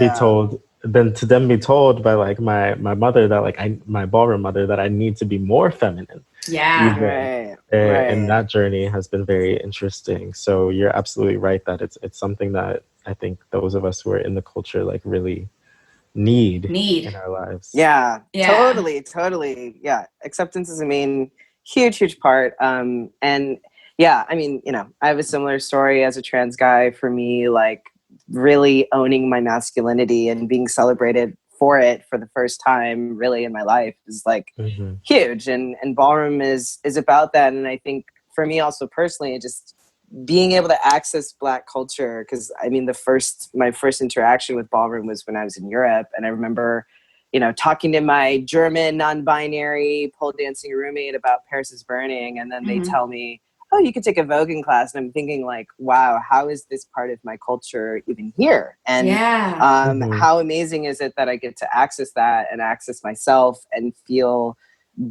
be told by like my mother that like my ballroom mother that I need to be more feminine. Yeah. And that journey has been very interesting. So you're absolutely right that it's something that I think those of us who are in the culture like really need in our lives. Yeah. Totally. Yeah. Acceptance is huge part. And yeah, I mean, I have a similar story as a trans guy. For me, like really owning my masculinity and being celebrated for it for the first time really in my life is like huge. And ballroom is about that. And I think for me also personally, it just being able to access Black culture, because I mean, my first interaction with ballroom was when I was in Europe, and I remember, talking to my German non-binary pole dancing roommate about Paris is Burning, and then they tell me, "Oh, you could take a voguing class," and I'm thinking like, "Wow, how is this part of my culture even here?" And how amazing is it that I get to access that and access myself and feel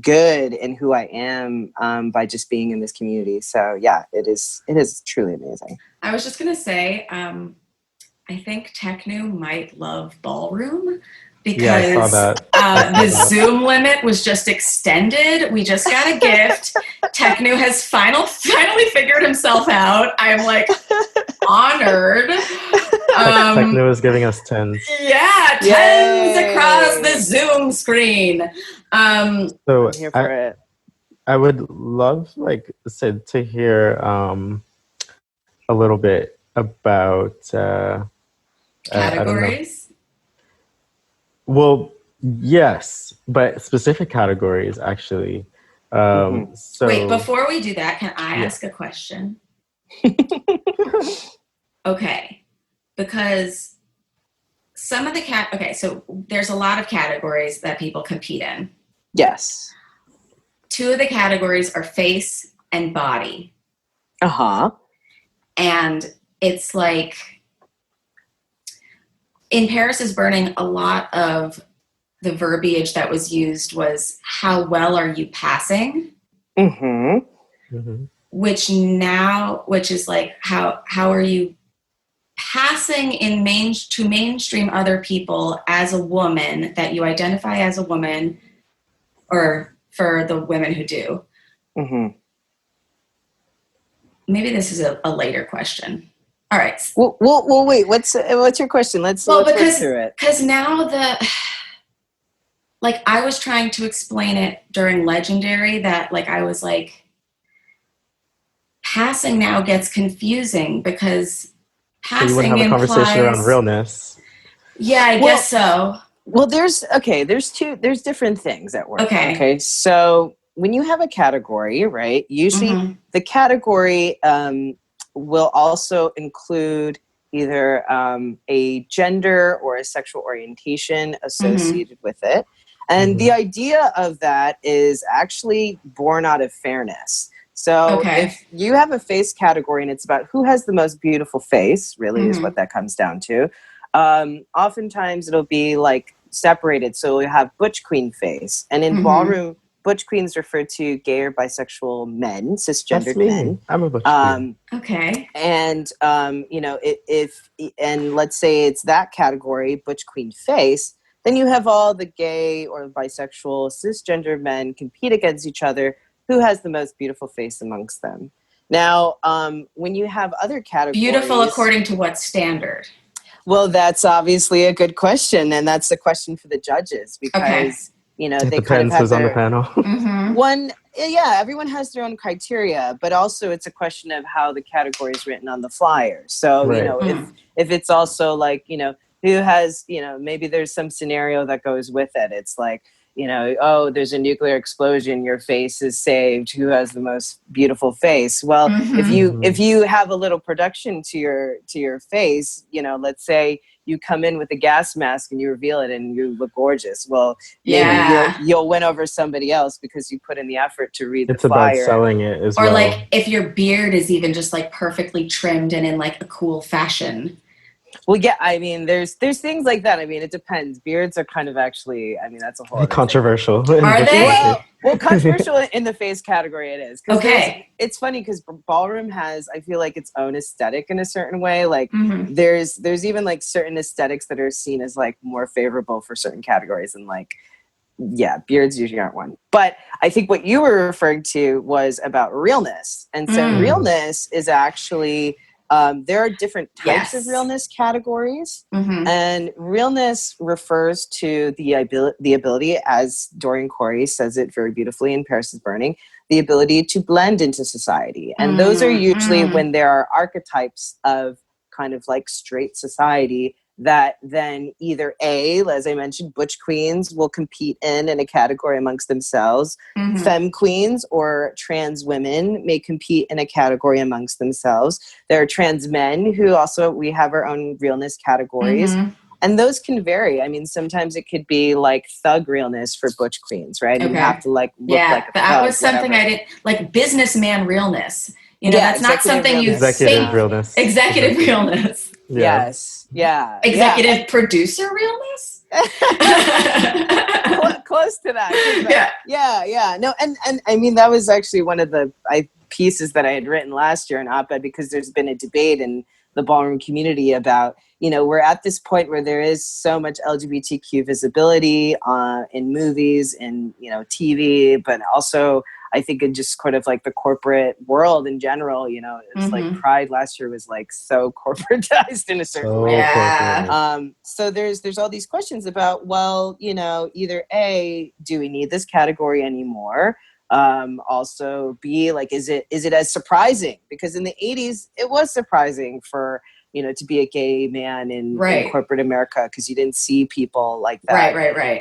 good in who I am by just being in this community. So yeah, it is truly amazing. I was just gonna say, I think Techno might love ballroom because the Zoom limit was just extended. We just got a gift. Techno has finally figured himself out. I'm like honored. Techno is giving us 10s. Yeah, 10s across the Zoom screen. So I'm here for it. I would love, like Sid, to hear a little bit about categories. Well, yes, but specific categories actually. So wait, before we do that, can I ask a question? Okay, because some of the so there's a lot of categories that people compete in. Yes. 2 of the categories are face and body. And it's like in Paris is Burning, a lot of the verbiage that was used was how well are you passing? Which is like how are you passing to mainstream other people as a woman, that you identify as a woman, or for the women who do. Maybe this is a later question. All right. Well, wait. What's your question? Let's go through it. Because now I was trying to explain it during Legendary that like I was like, passing now gets confusing because So you would passing have a conversation around implies. realness. Yeah, I guess so. Well, there's different things at work. Okay. So when you have a category, right, usually the category will also include either a gender or a sexual orientation associated with it. And the idea of that is actually born out of fairness. So if you have a face category and it's about who has the most beautiful face, really is what that comes down to. Oftentimes it'll be like separated. So we have butch queen face. And in ballroom, butch queens refer to gay or bisexual men, cisgendered men. I'm a butch queen. Okay. And, you know, and let's say it's that category, butch queen face, then you have all the gay or bisexual cisgender men compete against each other. Who has the most beautiful face amongst them? Now, when you have other categories... Beautiful according to what standard? Well, that's obviously a good question. And that's the question for the judges because, you know, It they kind of depends have who's on the panel. everyone has their own criteria, but also it's a question of how the category is written on the flyer. So, you know, if it's also like, you know, who has, you know, maybe there's some scenario that goes with it. It's like, you know, oh, there's a nuclear explosion, your face is saved. Who has the most beautiful face? Well, if you have a little production to your face, you know, let's say you come in with a gas mask and you reveal it and you look gorgeous. Well, maybe you'll win over somebody else because you put in the effort to read the flyer. It's about selling it as well. Or well. like if your beard is even just like perfectly trimmed and in like a cool fashion. Well, yeah, I mean, there's things like that. I mean, it depends. Beards are kind of actually, I mean, that's a whole other controversial. Are they? Well, controversial in the face category it is. Okay. It's funny because ballroom has, I feel like, its own aesthetic in a certain way. Like there's even like certain aesthetics that are seen as like more favorable for certain categories, and like, yeah, beards usually aren't one. But I think what you were referring to was about realness. And so realness is actually... there are different types of realness categories, and realness refers to the ability, as Dorian Corey says it very beautifully in Paris is Burning, the ability to blend into society. And those are usually when there are archetypes of kind of like straight society that then either A, as I mentioned, butch queens will compete in a category amongst themselves. Femme queens or trans women may compete in a category amongst themselves. There are trans men who also, we have our own realness categories. And those can vary. I mean, sometimes it could be like thug realness for butch queens, right? You have to like look like a thug. That was something I did, like businessman realness. You know, that's not something you think. Realness. Executive realness. Yeah. Yes. Yeah. Executive producer realness? Close to that. Yeah. No, and I mean, that was actually one of the pieces that I had written last year in op-ed, because there's been a debate in the ballroom community about, you know, we're at this point where there is so much LGBTQ visibility in movies and, you know, TV, but also I think in just kind of like the corporate world in general, you know, it's like Pride last year was like so corporatized in a certain way. So there's all these questions about, well, you know, either A, do we need this category anymore? Also B, like, is it as surprising? Because in the 80s, it was surprising for, you know, to be a gay man in corporate America, because you didn't see people like that. Right.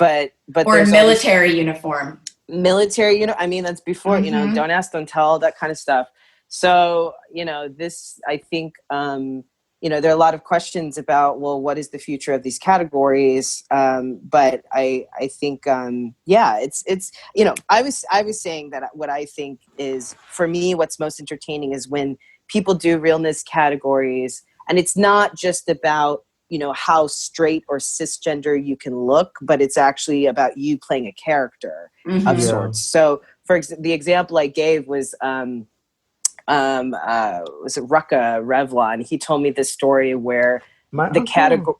But or in military uniform. Military, you know, I mean, that's before, you know, don't ask, don't tell, that kind of stuff. So, you know, this, I think, you know, there are a lot of questions about, well, what is the future of these categories? But I think, it's, you know, I was saying that what I think is, for me, what's most entertaining is when people do realness categories, and it's not just about, you know, how straight or cisgender you can look, but it's actually about you playing a character of sorts. So, for the example I gave was it Rucka Revlon? He told me this story where the category,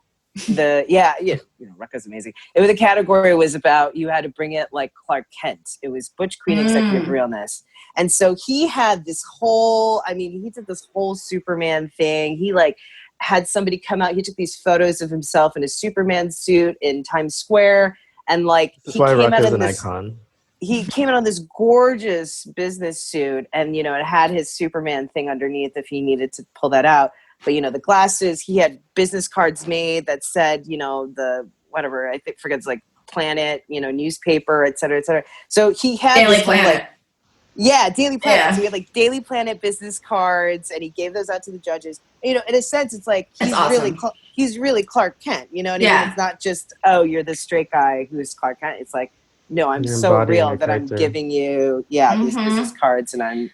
you know, Rucka's amazing. The category was about, you had to bring it like Clark Kent. It was butch queen executive realness. And so he had this whole, I mean, he did this whole Superman thing. He like had somebody come out. He took these photos of himself in a Superman suit in Times Square, and like he came out of an this icon. he came in on this gorgeous business suit, and it had his Superman thing underneath if he needed to pull that out. But the glasses, he had business cards made that said, the whatever, I think forgets like Planet, newspaper, et cetera, et cetera. So he had Daily Planet. Daily Planet. Yeah. So he had like Daily Planet business cards, and he gave those out to the judges. In a sense, it's like he's awesome. he's really Clark Kent. You know what I mean? It's not just, oh, you're this straight guy who's Clark Kent. It's like, no, I'm so real that I'm giving you, these business cards, and I'm,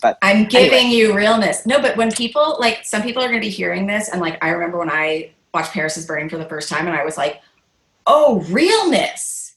but I'm giving you realness. No, but when people, like, some people are going to be hearing this, and like, I remember when I watched Paris is Burning for the first time, and I was like, oh, realness.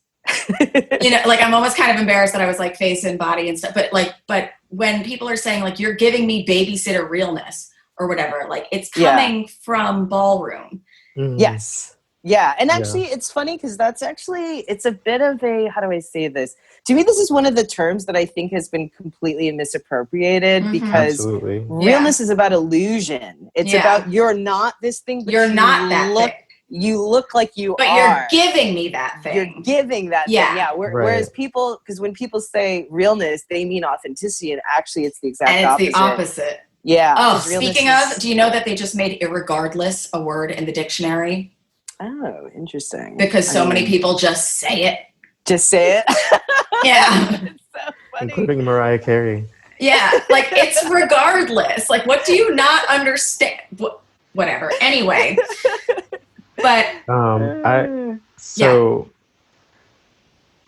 Like, I'm almost kind of embarrassed that I was like face and body and stuff, but when people are saying like, you're giving me babysitter realness or whatever, like, it's coming from Ballroom. Mm. Yes. Yeah. And actually, it's funny because it's a bit of a, how do I say this? To me, this is one of the terms that I think has been completely misappropriated because realness is about illusion. It's about you're not this thing, but you're not that thing. You look like you but are. But you're giving me that thing. You're giving that thing. Yeah. Whereas people, because when people say realness, they mean authenticity, and actually it's the exact opposite. And it's the opposite. Yeah. Oh, speaking of, do you know that they just made irregardless a word in the dictionary? Oh, interesting. Because many people just say it. Just say it? Yeah. It's so funny. Including Mariah Carey. Yeah, like, it's regardless. Like, what do you not understand? Whatever. Anyway. But I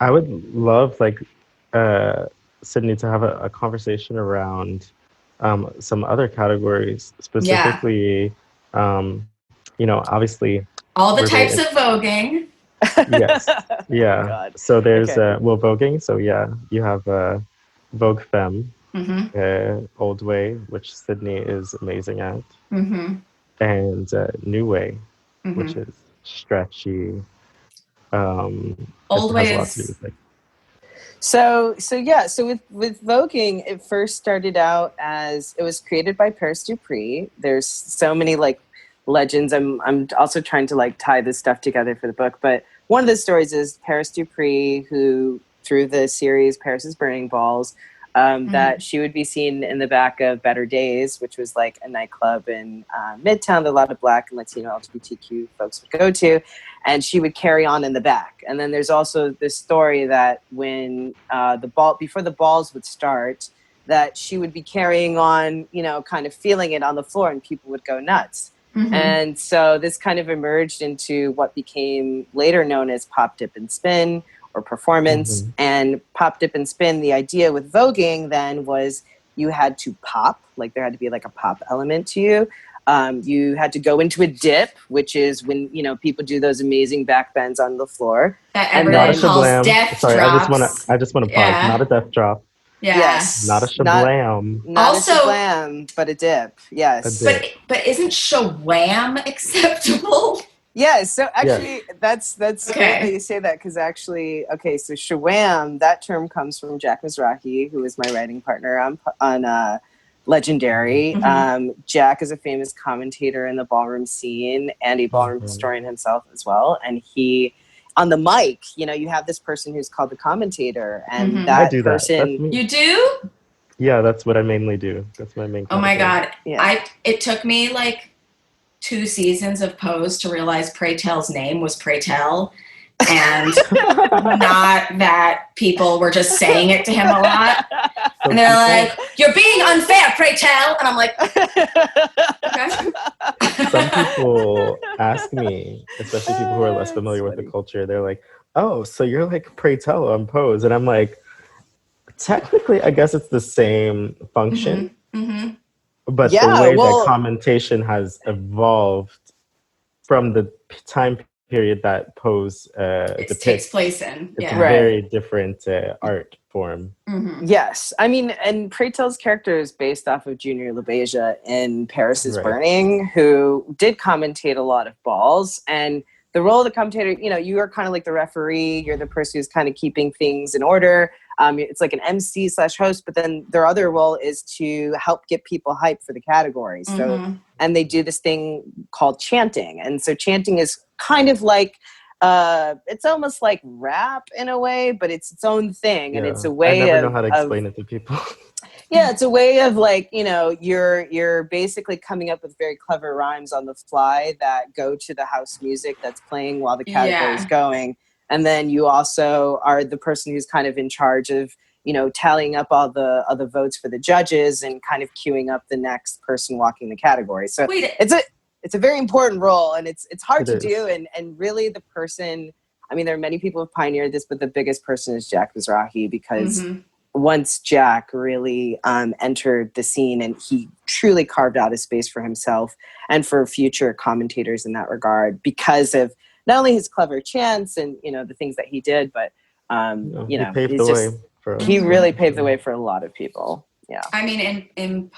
would love Sydney to have a conversation around some other categories, specifically obviously all the types of voguing. Yes. Yeah. God. So there's voguing. So you have Vogue Femme, Old Way, which Sydney is amazing at, and New Way, which is stretchy. Old Way is. So with voguing, it first started out as, it was created by Paris Dupree. There's so many like legends. I'm also trying to like tie this stuff together for the book, but one of the stories is Paris Dupree, who through the series Paris is Burning balls, that she would be seen in the back of Better Days, which was like a nightclub in Midtown that a lot of Black and Latino LGBTQ folks would go to, and she would carry on in the back. And then there's also this story that when before the balls would start, that she would be carrying on, kind of feeling it on the floor, and people would go nuts. And so this kind of emerged into what became later known as pop, dip, and spin, or performance. And pop, dip, and spin, the idea with voguing then was you had to pop, like there had to be like a pop element to you. You had to go into a dip, which is when, people do those amazing back bends on the floor. That everyone calls death drops. I just want to pause. Not a death drop. Yeah. Yes. Not a shablam. Not also, a shablam, but a dip. Yes. A dip. But isn't shawam acceptable? Yes. So actually, that's great that you say that, because actually, so shawam, that term comes from Jack Mizrahi, who is my writing partner on Legendary. Jack is a famous commentator in the ballroom scene and a ballroom historian himself as well. And he, on the mic, you have this person who's called the commentator, and that person. You do? Yeah, that's what I mainly do. That's my main. Oh my God! Yeah. It took me like 2 seasons of Pose to realize Pray Tell's name was Pray Tell, and not that people were just saying it to him a lot. And they're like, "You're being unfair, Pray Tell," and I'm like, okay. Some people ask me, especially people who are less familiar with the culture, they're like, "Oh, so you're like Pray Tell on Pose," and I'm like, technically, I guess it's the same function, but the way that commentation has evolved from the time period that Pose takes place in. It's a very different art form. Yes. I mean, and Pray Tell's character is based off of Junior LaBeija in Paris is Burning, who did commentate a lot of balls. And the role of the commentator, you are kind of like the referee. You're the person who's kind of keeping things in order. It's like an MC/host, but then their other role is to help get people hyped for the categories. So, and they do this thing called chanting. And so chanting is kind of like it's almost like rap in a way, but it's its own thing, and it's a I way never know how to explain it to people. Yeah, it's a way of like, you're basically coming up with very clever rhymes on the fly that go to the house music that's playing while the category is going. And then you also are the person who's kind of in charge of, tallying up all the votes for the judges and kind of queuing up the next person walking the category. So it's a very important role, and it's hard to do. And really the person, I mean, there are many people who have pioneered this, but the biggest person is Jack Mizrahi, because once Jack really entered the scene, and he truly carved out a space for himself and for future commentators in that regard, because of not only his clever chants and the things that he did, but he paved the way he really paved the way for a lot of people. Yeah, I mean, in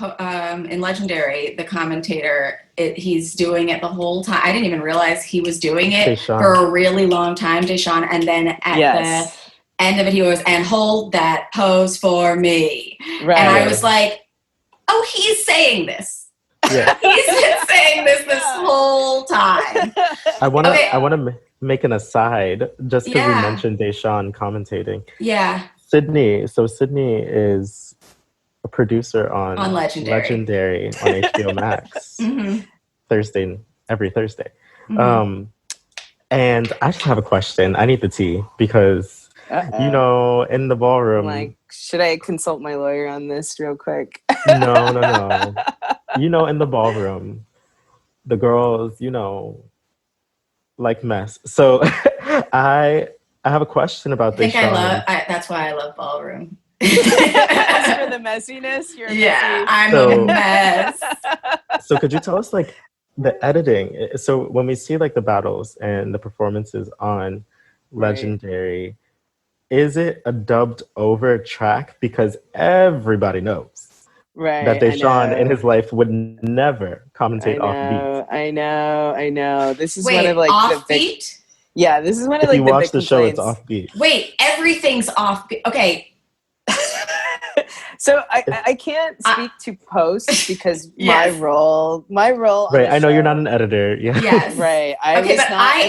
Legendary, the commentator, he's doing it the whole time. I didn't even realize he was doing it for a really long time, Deshaun, and then at the end of it, he was, and hold that pose for me. Right. And I was like, oh, he's saying this. Yeah. He's been saying this whole time. I want to make an aside, just because we mentioned Deshaun commentating. Yeah. Sydney is a producer on Legendary on HBO Max. Every Thursday. And I just have a question. I need the tea, because in the ballroom. Like, should I consult my lawyer on this real quick? No. In the ballroom, the girls, like mess. So I have a question about this. That's why I love ballroom. For the messiness, I'm a mess. So could you tell us, like, the editing? So when we see, like, the battles and the performances on Legendary, is it a dubbed over track? Because everybody knows that Deshaun in his life would never commentate off beat. I know. This is one of off beat? Yeah, this is one of if like you the watch big the show, complaints. it's off beat. Wait, everything's off beat. Okay. So I can't speak to post because my role. Right, I know you're not an editor. Yeah. Yes. Right. I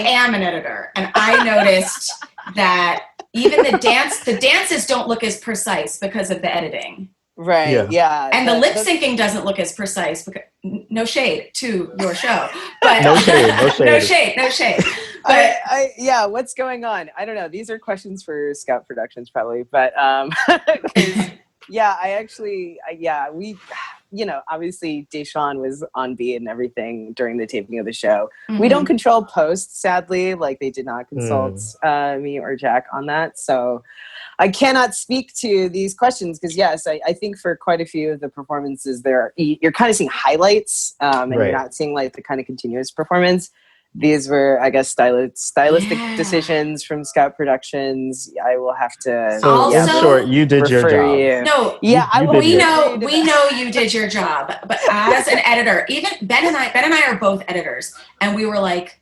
am an editor, and I noticed that even the dances don't look as precise because of the editing. Right. Yeah. And the lip syncing doesn't look as precise because no shade to your show, but no shade. But what's going on? I don't know. These are questions for Scout Productions probably, but we obviously Deshaun was on beat and everything during the taping of the show. We don't control post, sadly. Like, they did not consult me or Jack on that, so I cannot speak to these questions, because yes, I think for quite a few of the performances you're kind of seeing highlights, and you're not seeing like the kind of continuous performance. These were, I guess, stylistic decisions from Scout Productions. I will have to. So in short, you did your job. No, we know you did your job. But as an editor, even Ben and I are both editors, and we were like,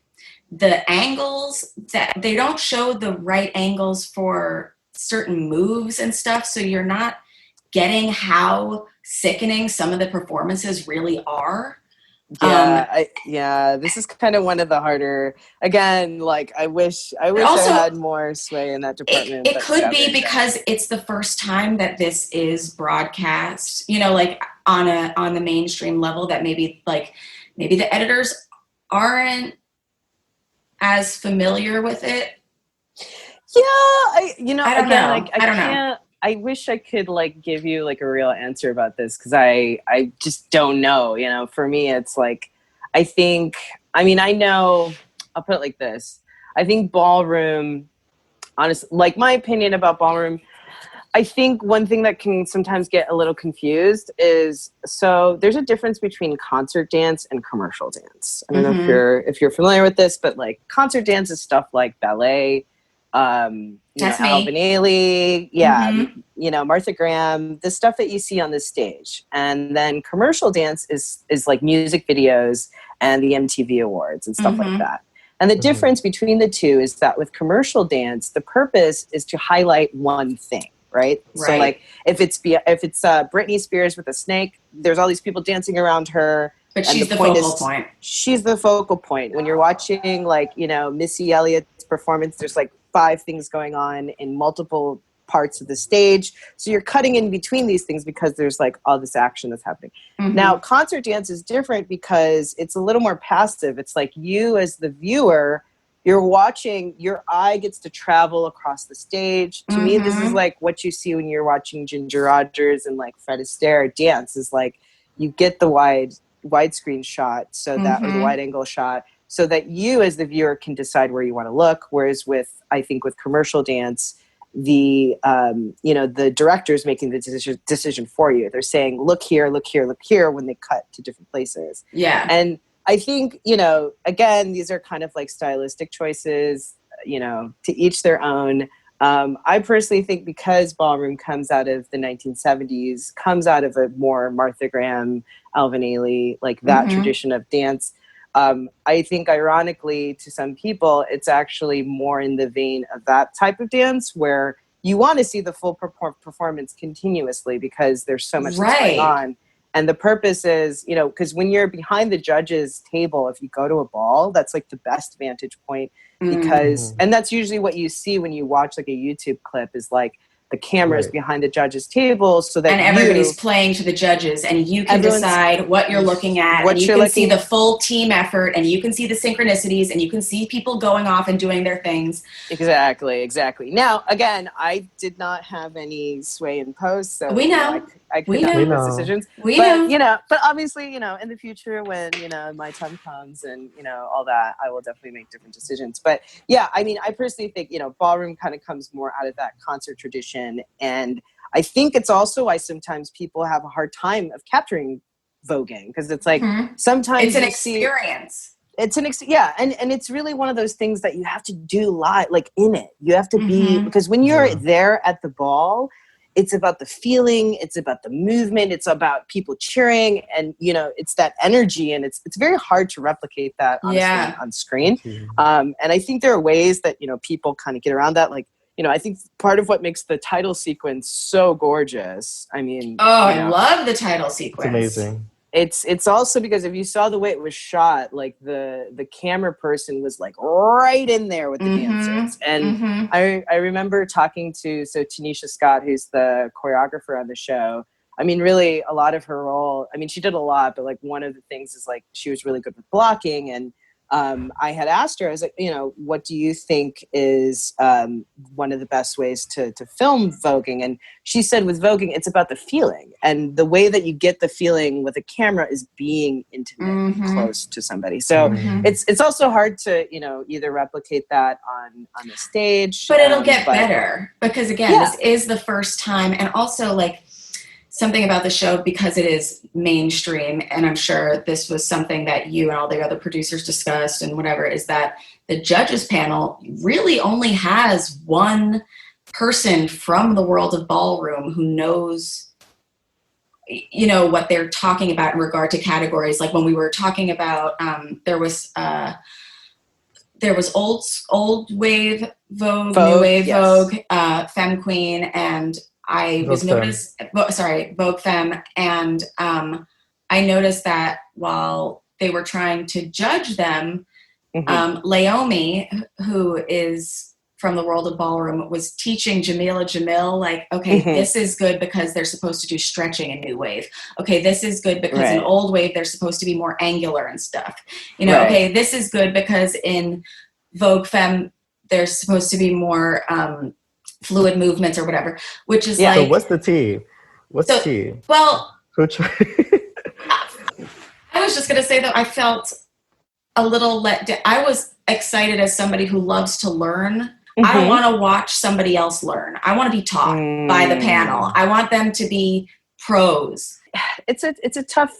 the angles that they don't show the right angles for certain moves and stuff, so you're not getting how sickening some of the performances really are. This is kind of one of the harder. Again, like, I wish also, I had more sway in that department. It could be because it's the first time that this is broadcast, like on the mainstream level, that maybe the editors aren't as familiar with it. Yeah, I don't know. I don't know. I wish I could like give you like a real answer about this, because I just don't know. For me, it's like, I know, I'll put it like this. I think Ballroom, honestly, like, my opinion about Ballroom, I think one thing that can sometimes get a little confused is, so there's a difference between concert dance and commercial dance. I don't know if you're familiar with this, but like, concert dance is stuff like ballet, Alvin Ailey, Martha Graham, the stuff that you see on the stage. And then commercial dance is like music videos and the MTV Awards and stuff like that. And the difference between the two is that with commercial dance, the purpose is to highlight one thing, right? So like, if it's Britney Spears with a snake, there's all these people dancing around her. But she's the focal point. She's the focal point. When you're watching, like, Missy Elliott's performance. There's like 5 things going on in multiple parts of the stage. So you're cutting in between these things because there's like all this action that's happening. Now, concert dance is different because it's a little more passive. It's like you as the viewer, you're watching, your eye gets to travel across the stage. To me, this is like what you see when you're watching Ginger Rogers and like Fred Astaire dance, is like you get the widescreen shot, so that, or the wide angle shot, so that you as the viewer can decide where you want to look. Whereas I think with commercial dance, the the director's making the decision for you. They're saying, look here, look here, look here, when they cut to different places. Yeah. And I think, again, these are kind of like stylistic choices, to each their own. I personally think because ballroom comes out of the 1970s, comes out of a more Martha Graham, Alvin Ailey, like that tradition of dance. I think, ironically, to some people, it's actually more in the vein of that type of dance where you want to see the full performance continuously because there's so much that's going on. And the purpose is, because when you're behind the judges' table, if you go to a ball, that's like the best vantage point because, and that's usually what you see when you watch like a YouTube clip, is like the cameras behind the judges' table, so that everybody's playing to the judges, and you can decide what you're looking at, and you can see the full team effort, and you can see the synchronicities, and you can see people going off and doing their things. Exactly. Now, again, I did not have any sway in post, so we know. I could not make those decisions. But obviously, in the future when, my time comes and, all that, I will definitely make different decisions. But yeah, I mean, I personally think, ballroom kind of comes more out of that concert tradition. And I think it's also why sometimes people have a hard time of capturing voguing, because it's like, sometimes it's an experience. It's and it's really one of those things that you have to do live, like in it. You have to be, because when you're there at the ball, it's about the feeling, it's about the movement, it's about people cheering, and it's that energy, and it's very hard to replicate that honestly on screen. And I think there are ways that people kind of get around that. Like, I think part of what makes the title sequence so gorgeous. I mean, I love the title sequence. It's amazing. It's also because if you saw the way it was shot, like the camera person was like right in there with the dancers. And I remember talking to Tanisha Scott, who's the choreographer on the show. I mean, really a lot of her role, I mean, she did a lot, but like one of the things is like she was really good with blocking. And I had asked her, I was like, what do you think is one of the best ways to film voguing? And she said with voguing, it's about the feeling. And the way that you get the feeling with a camera is being intimate, close to somebody. So it's also hard to, either replicate that on the stage. But it'll get better because, again, this is the first time. And also, like, something about the show, because it is mainstream, and I'm sure this was something that you and all the other producers discussed and whatever, is that the judges panel really only has one person from the world of ballroom who knows, what they're talking about in regard to categories. Like when we were talking about, there was old wave Vogue, new wave Vogue, Femme Queen, and I was Vogue Femme, and I noticed that while they were trying to judge them, Laomi, who is from the world of ballroom, was teaching Jamila Jamil, like, okay, this is good because they're supposed to do stretching in new wave. Okay, this is good because in old wave they're supposed to be more angular and stuff. Okay, this is good because in Vogue Femme they're supposed to be more fluid movements or whatever, which is like. So what's the tea? What's the tea? Well, I was just gonna say that I felt a little let down. I was excited as somebody who loves to learn. I don't want to watch somebody else learn. I want to be taught by the panel. I want them to be pros. It's a tough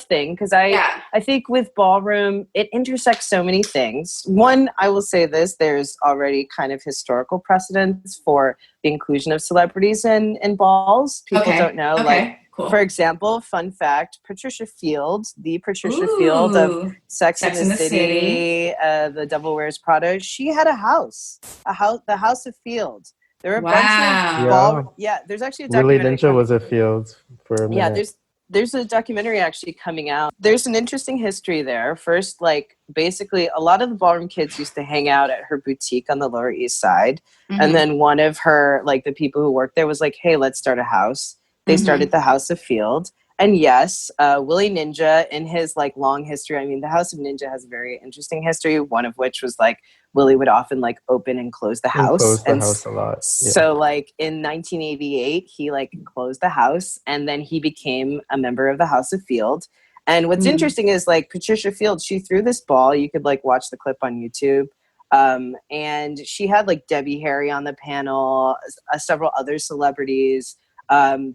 thing because I think with ballroom it intersects so many things. One, I will say this: there's already kind of historical precedence for the inclusion of celebrities in balls. People don't know, like. Cool. For example, fun fact, Patricia Field, the Patricia Field of Sex and the City, the Devil Wears Prada, she had a house, the House of Field. There were a bunch of there's actually a documentary. Really Ninja was a Field for a minute. There's a documentary actually coming out. There's an interesting history there. First, like basically a lot of the ballroom kids used to hang out at her boutique on the Lower East Side. Mm-hmm. And then one of her, like the people who worked there was like, hey, let's start a house. They started the House of Field. And yes, Willie Ninja in his like long history, I mean, the House of Ninja has a very interesting history, one of which was like Willie would often like open and close the house. Close the house a lot. Yeah. So like in 1988, he like closed the house and then he became a member of the House of Field. And what's interesting is like Patricia Field, she threw this ball. You could like watch the clip on YouTube. And she had like Debbie Harry on the panel, several other celebrities.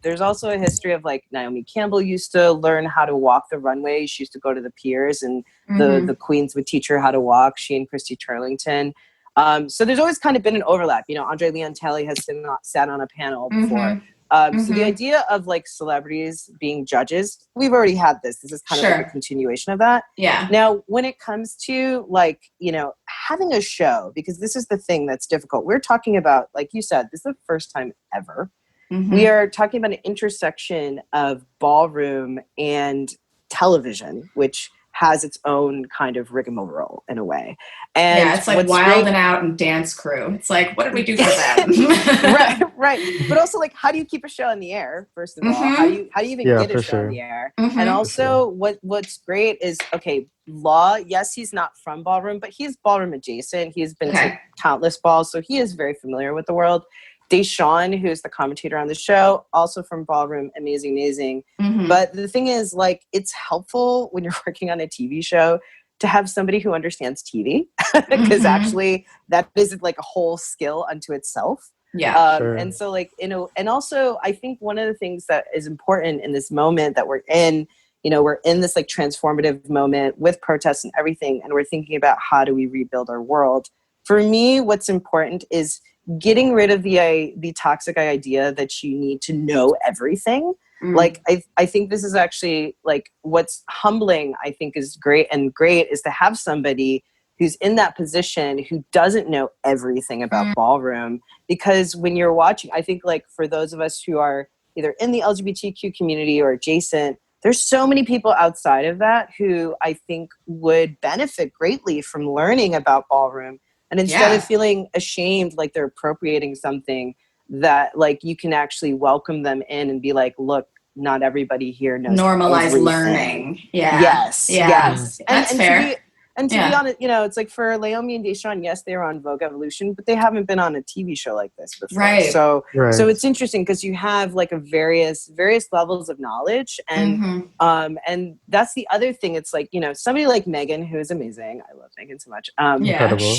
There's also a history of like Naomi Campbell used to learn how to walk the runway. She used to go to the piers and the queens would teach her how to walk, she and Christy Turlington. So there's always kind of been an overlap. You know, Andre Leon Talley has sat on a panel before. So the idea of like celebrities being judges, we've already had this. This is kind of like a continuation of that. Yeah. Now, when it comes to like, you know, having a show, because this is the thing that's difficult. We're talking about, like you said, this is the first time ever. We are talking about an intersection of ballroom and television, which has its own kind of rigmarole in a way. And yeah, it's like Wild and Out and Dance Crew. It's like, what did we do for them? right. But also, like, how do you keep a show in the air? First of all, how do you even get a show in the air? And also, what's great is Law. Yes, he's not from ballroom, but he's ballroom adjacent. He's been to countless balls, so he is very familiar with the world. Deshawn, who's the commentator on the show, also from ballroom, amazing. But the thing is, like, it's helpful when you're working on a TV show to have somebody who understands TV, because actually that is like a whole skill unto itself. Yeah. And so, like, you know, and also I think one of the things that is important in this moment that we're in, you know, we're in this like transformative moment with protests and everything, and we're thinking about how do we rebuild our world. For me, what's important is getting rid of the toxic idea that you need to know everything. Like, I think this is actually like what's humbling, I think is great is to have somebody who's in that position who doesn't know everything about ballroom. Because when you're watching, I think like for those of us who are either in the LGBTQ community or adjacent, there's so many people outside of that who I think would benefit greatly from learning about ballroom. And instead of feeling ashamed, like they're appropriating something, that like you can actually welcome them in and be like, look, not everybody here knows. Normalize everything. Learning. Yeah. Yes. That's fair. To be honest, you know, it's like for Naomi and Deshawn, yes, they were on Vogue Evolution, but they haven't been on a TV show like this before. Right. So it's interesting because you have like a various levels of knowledge, and and that's the other thing. It's like, you know, somebody like Megan, who is amazing. I love Megan so much. Incredible.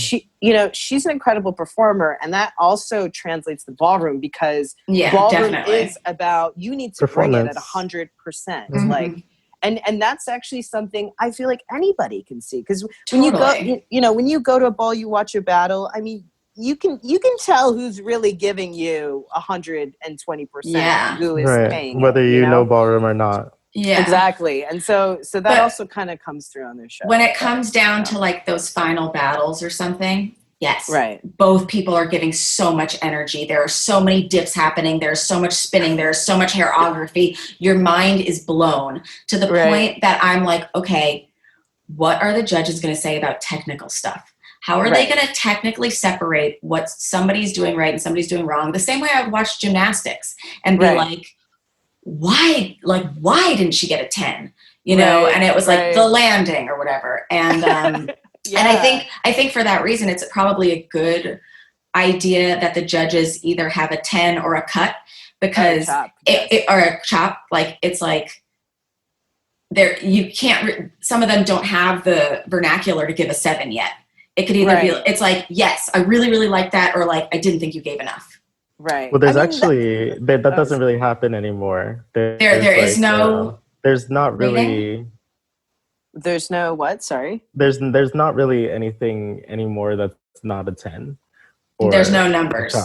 She's an incredible performer, and that also translates to ballroom, because ballroom is about, you need to bring it at 100%. Like. And that's actually something I feel like anybody can see, because when you go, you know, when you go to a ball, you watch a battle. I mean, you can tell who's really giving you 120%. Who is paying, whether you know ballroom or not. Yeah, exactly. And so that also kind of comes through on their show. When it comes down to like those final battles or something. Yes. Right. Both people are giving so much energy. There are so many dips happening. There's so much spinning. There's so much choreography. Your mind is blown to the point that I'm like, okay, what are the judges going to say about technical stuff? How are they going to technically separate what somebody's doing right and somebody's doing wrong? The same way I would watch gymnastics and be like, why didn't she get a 10? You know, and it was like the landing or whatever. And, and I think for that reason, it's probably a good idea that the judges either have a 10 or a cut, because or a chop. Like, it's like there, you can't, some of them don't have the vernacular to give a 7 yet. It could either be, it's like, yes, I really, really like that. Or like, I didn't think you gave enough. Right. Well, there's actually, that doesn't really happen anymore. There is no, there's not really, rating? There's no what? Sorry. There's not really anything anymore that's not a 10. There's no numbers.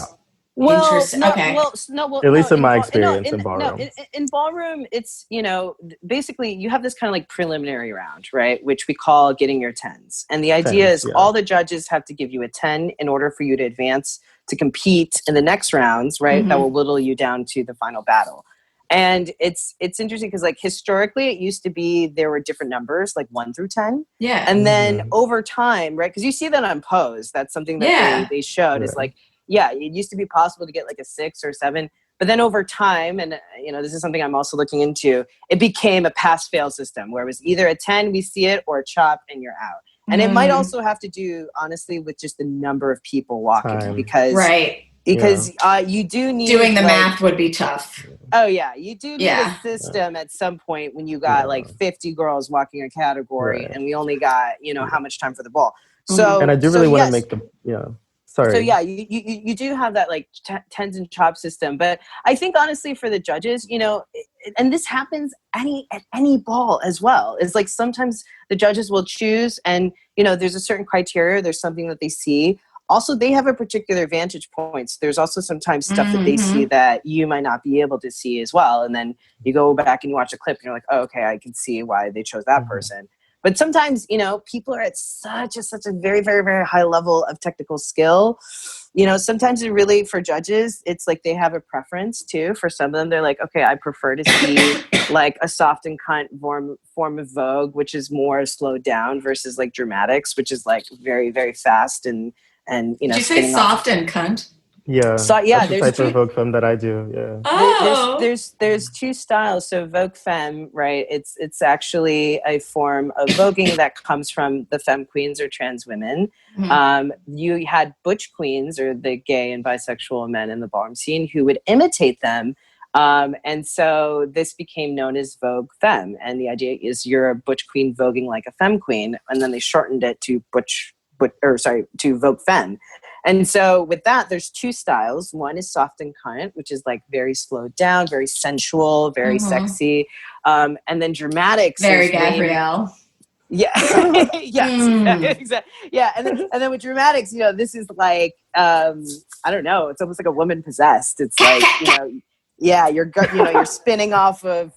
Well, okay. At least in my experience in ballroom. In ballroom, it's, you know, basically you have this kind of like preliminary round, right? Which we call getting your 10s. And the idea is all the judges have to give you a 10 in order for you to advance to compete in the next rounds, right? That will whittle you down to the final battle. And it's interesting because like historically it used to be there were different numbers like 1 through 10. Yeah. And then over time, right? Because you see that on Pose. That's something that they showed is like, it used to be possible to get like a 6 or 7. But then over time, and this is something I'm also looking into, it became a pass-fail system where it was either a 10, we see it, or a chop and you're out. And it might also have to do, honestly, with just the number of people walking because you do need doing the math would be tough. Oh yeah, you do need a system at some point when you got like 50 girls walking a category and we only got how much time for the ball. So and I do really want to make the sorry. So yeah, you do have that like tens and chop system, but I think honestly for the judges, and this happens at any ball as well. It's like sometimes the judges will choose, and there's a certain criteria. There's something that they see. Also, they have a particular vantage point. So there's also sometimes stuff that they see that you might not be able to see as well. And then you go back and you watch a clip and you're like, oh, okay, I can see why they chose that person. But sometimes, people are at such a very, very, very high level of technical skill. Sometimes it really, for judges, it's like they have a preference too. For some of them, they're like, okay, I prefer to see like a soft and cunt form of Vogue, which is more slowed down versus like dramatics, which is like very, very fast and Did you say soft and cunt? Yeah. So yeah, there's the type of Vogue femme that I do. Yeah. Oh. There's two styles. So Vogue femme, right? It's actually a form of voguing that comes from the femme queens or trans women. You had butch queens or the gay and bisexual men in the ballroom scene who would imitate them. And so this became known as Vogue femme. And the idea is you're a butch queen voguing like a femme queen, and then they shortened it to to Vogue femme. And so with that, there's two styles. One is soft and cunt, which is like very slowed down, very sensual, very sexy. And then dramatics. Very Gabrielle. Yeah. Yes. Exactly. Yeah. And then with dramatics, this is like, I don't know. It's almost like a woman possessed. It's like, you're spinning off of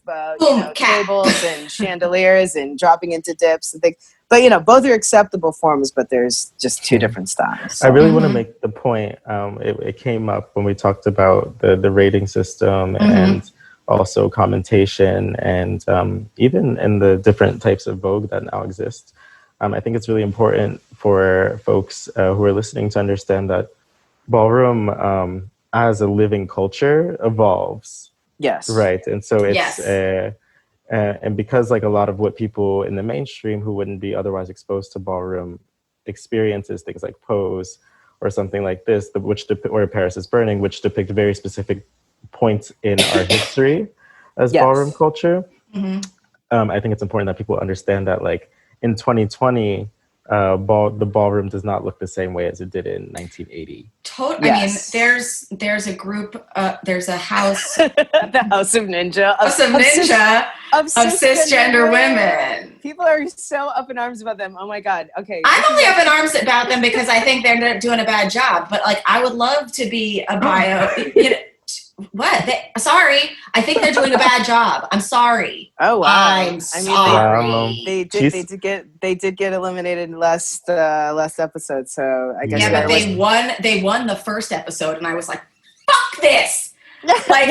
tables and chandeliers and dropping into dips and things. But both are acceptable forms, but there's just two different styles. So. I really want to make the point. It came up when we talked about the rating system and also commentation and even in the different types of Vogue that now exist. I think it's really important for folks who are listening to understand that ballroom as a living culture evolves. Yes. Right. And so it's and because like a lot of what people in the mainstream who wouldn't be otherwise exposed to ballroom experiences, things like Pose or something like this, or Paris is Burning, which depict very specific points in our history as ballroom culture. I think it's important that people understand that like in 2020, the ballroom does not look the same way as it did in 1980. Totally. Yes. I mean, there's a group, there's a house, the House of Ninja, of cisgender women. People are so up in arms about them. Oh my God. Okay. I'm only up in arms about them because I think they're doing a bad job. But like, I would love to be a bio. What? Sorry. I think they're doing a bad job. I'm sorry. Oh wow. I'm sorry. They did get eliminated in last episode. So I guess. Yeah, but they won the first episode, and I was like, "Fuck this!" Like,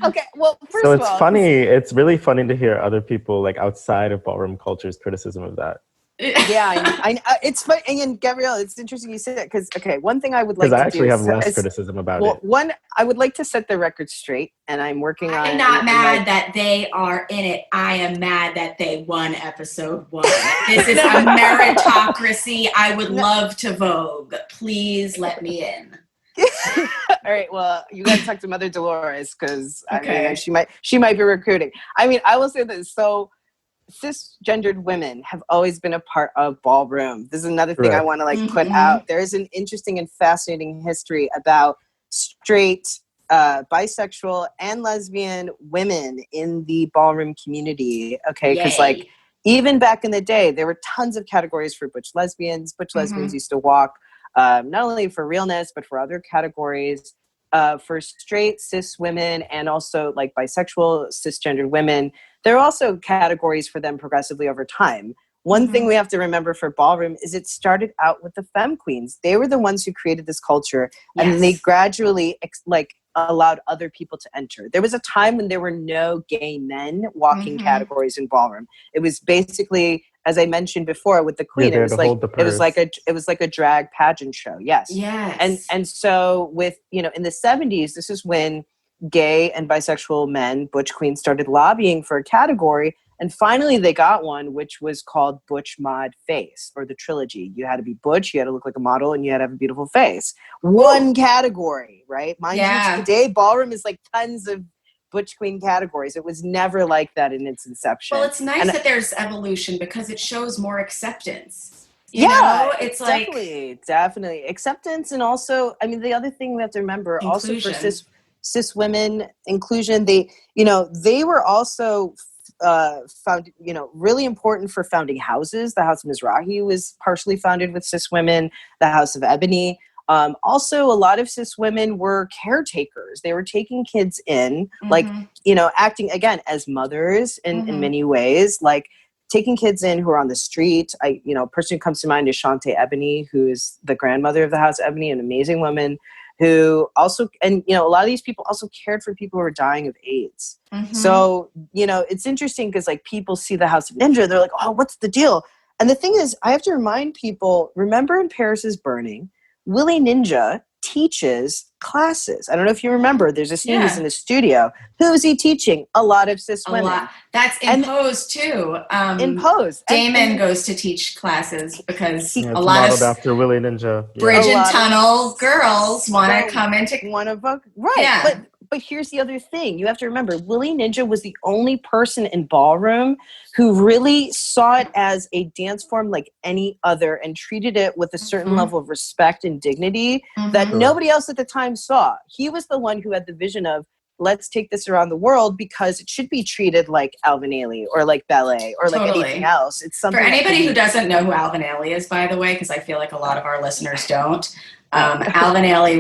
okay. Well, first so of it's all, funny. It's really funny to hear other people like outside of ballroom culture's criticism of that. Yeah, I it's funny. And Gabrielle, it's interesting you say that because one thing I would like to do. Because I actually have less criticism about it. One, I would like to set the record straight, and I'm working on. I'm not mad that they are in it. I am mad that they won episode 1. This is a meritocracy. I would love to Vogue. Please let me in. All right. Well, you got to talk to Mother Dolores because she might be recruiting. I mean, I will say this. So. Cisgendered women have always been a part of ballroom. This is another thing I want to put out. There is an interesting and fascinating history about straight, bisexual, and lesbian women in the ballroom community. Okay, because even back in the day, there were tons of categories for butch lesbians. Butch lesbians used to walk not only for realness but for other categories. For straight cis women and also like bisexual cisgendered women, there are also categories for them progressively over time One thing we have to remember for ballroom is it started out with the femme queens. They were the ones who created this culture, and then they gradually allowed other people to enter. There was a time when there were no gay men walking categories in ballroom. It was basically, as I mentioned before with the queen, it was like a drag pageant show. Yes. And so with, in the 70s, this is when gay and bisexual men, butch queens, started lobbying for a category. And finally, they got one, which was called Butch Mod Face, or the trilogy. You had to be butch, you had to look like a model, and you had to have a beautiful face. One category, right? Mind you, today, ballroom is like tons of butch queen categories. It was never like that in its inception. Well, it's nice that there's evolution because it shows more acceptance. You know? It's definitely acceptance. And also, I mean, the other thing we have to remember, inclusion. Also for cis women, inclusion, they were also found, really important for founding houses. The House of Mizrahi was partially founded with cis women, the House of Ebony. Also, a lot of cis women were caretakers. They were taking kids in, acting, again, as mothers in many ways, like taking kids in who are on the street. A person who comes to mind is Shantae Ebony, who is the grandmother of the House of Ebony, an amazing woman who also, and, a lot of these people also cared for people who were dying of AIDS. So, it's interesting because like people see the House of Ninja, they're like, oh, what's the deal? And the thing is, I have to remind people, remember in Paris is Burning, Willie Ninja teaches classes. I don't know if you remember, there's a scene he's in the studio. Who is he teaching? A lot of cis women. That's in Pose too. In Pose. Damon goes to teach classes because it's a lot of after Willie Ninja. Bridge and Tunnel girls want to come into right. Yeah. But here's the other thing. You have to remember, Willie Ninja was the only person in ballroom who really saw it as a dance form like any other and treated it with a certain level of respect and dignity that nobody else at the time saw. He was the one who had the vision of, let's take this around the world because it should be treated like Alvin Ailey or like ballet or like anything else. It's something for anybody who doesn't know who Alvin Ailey is, by the way, because I feel like a lot of our listeners don't. Alvin Ailey,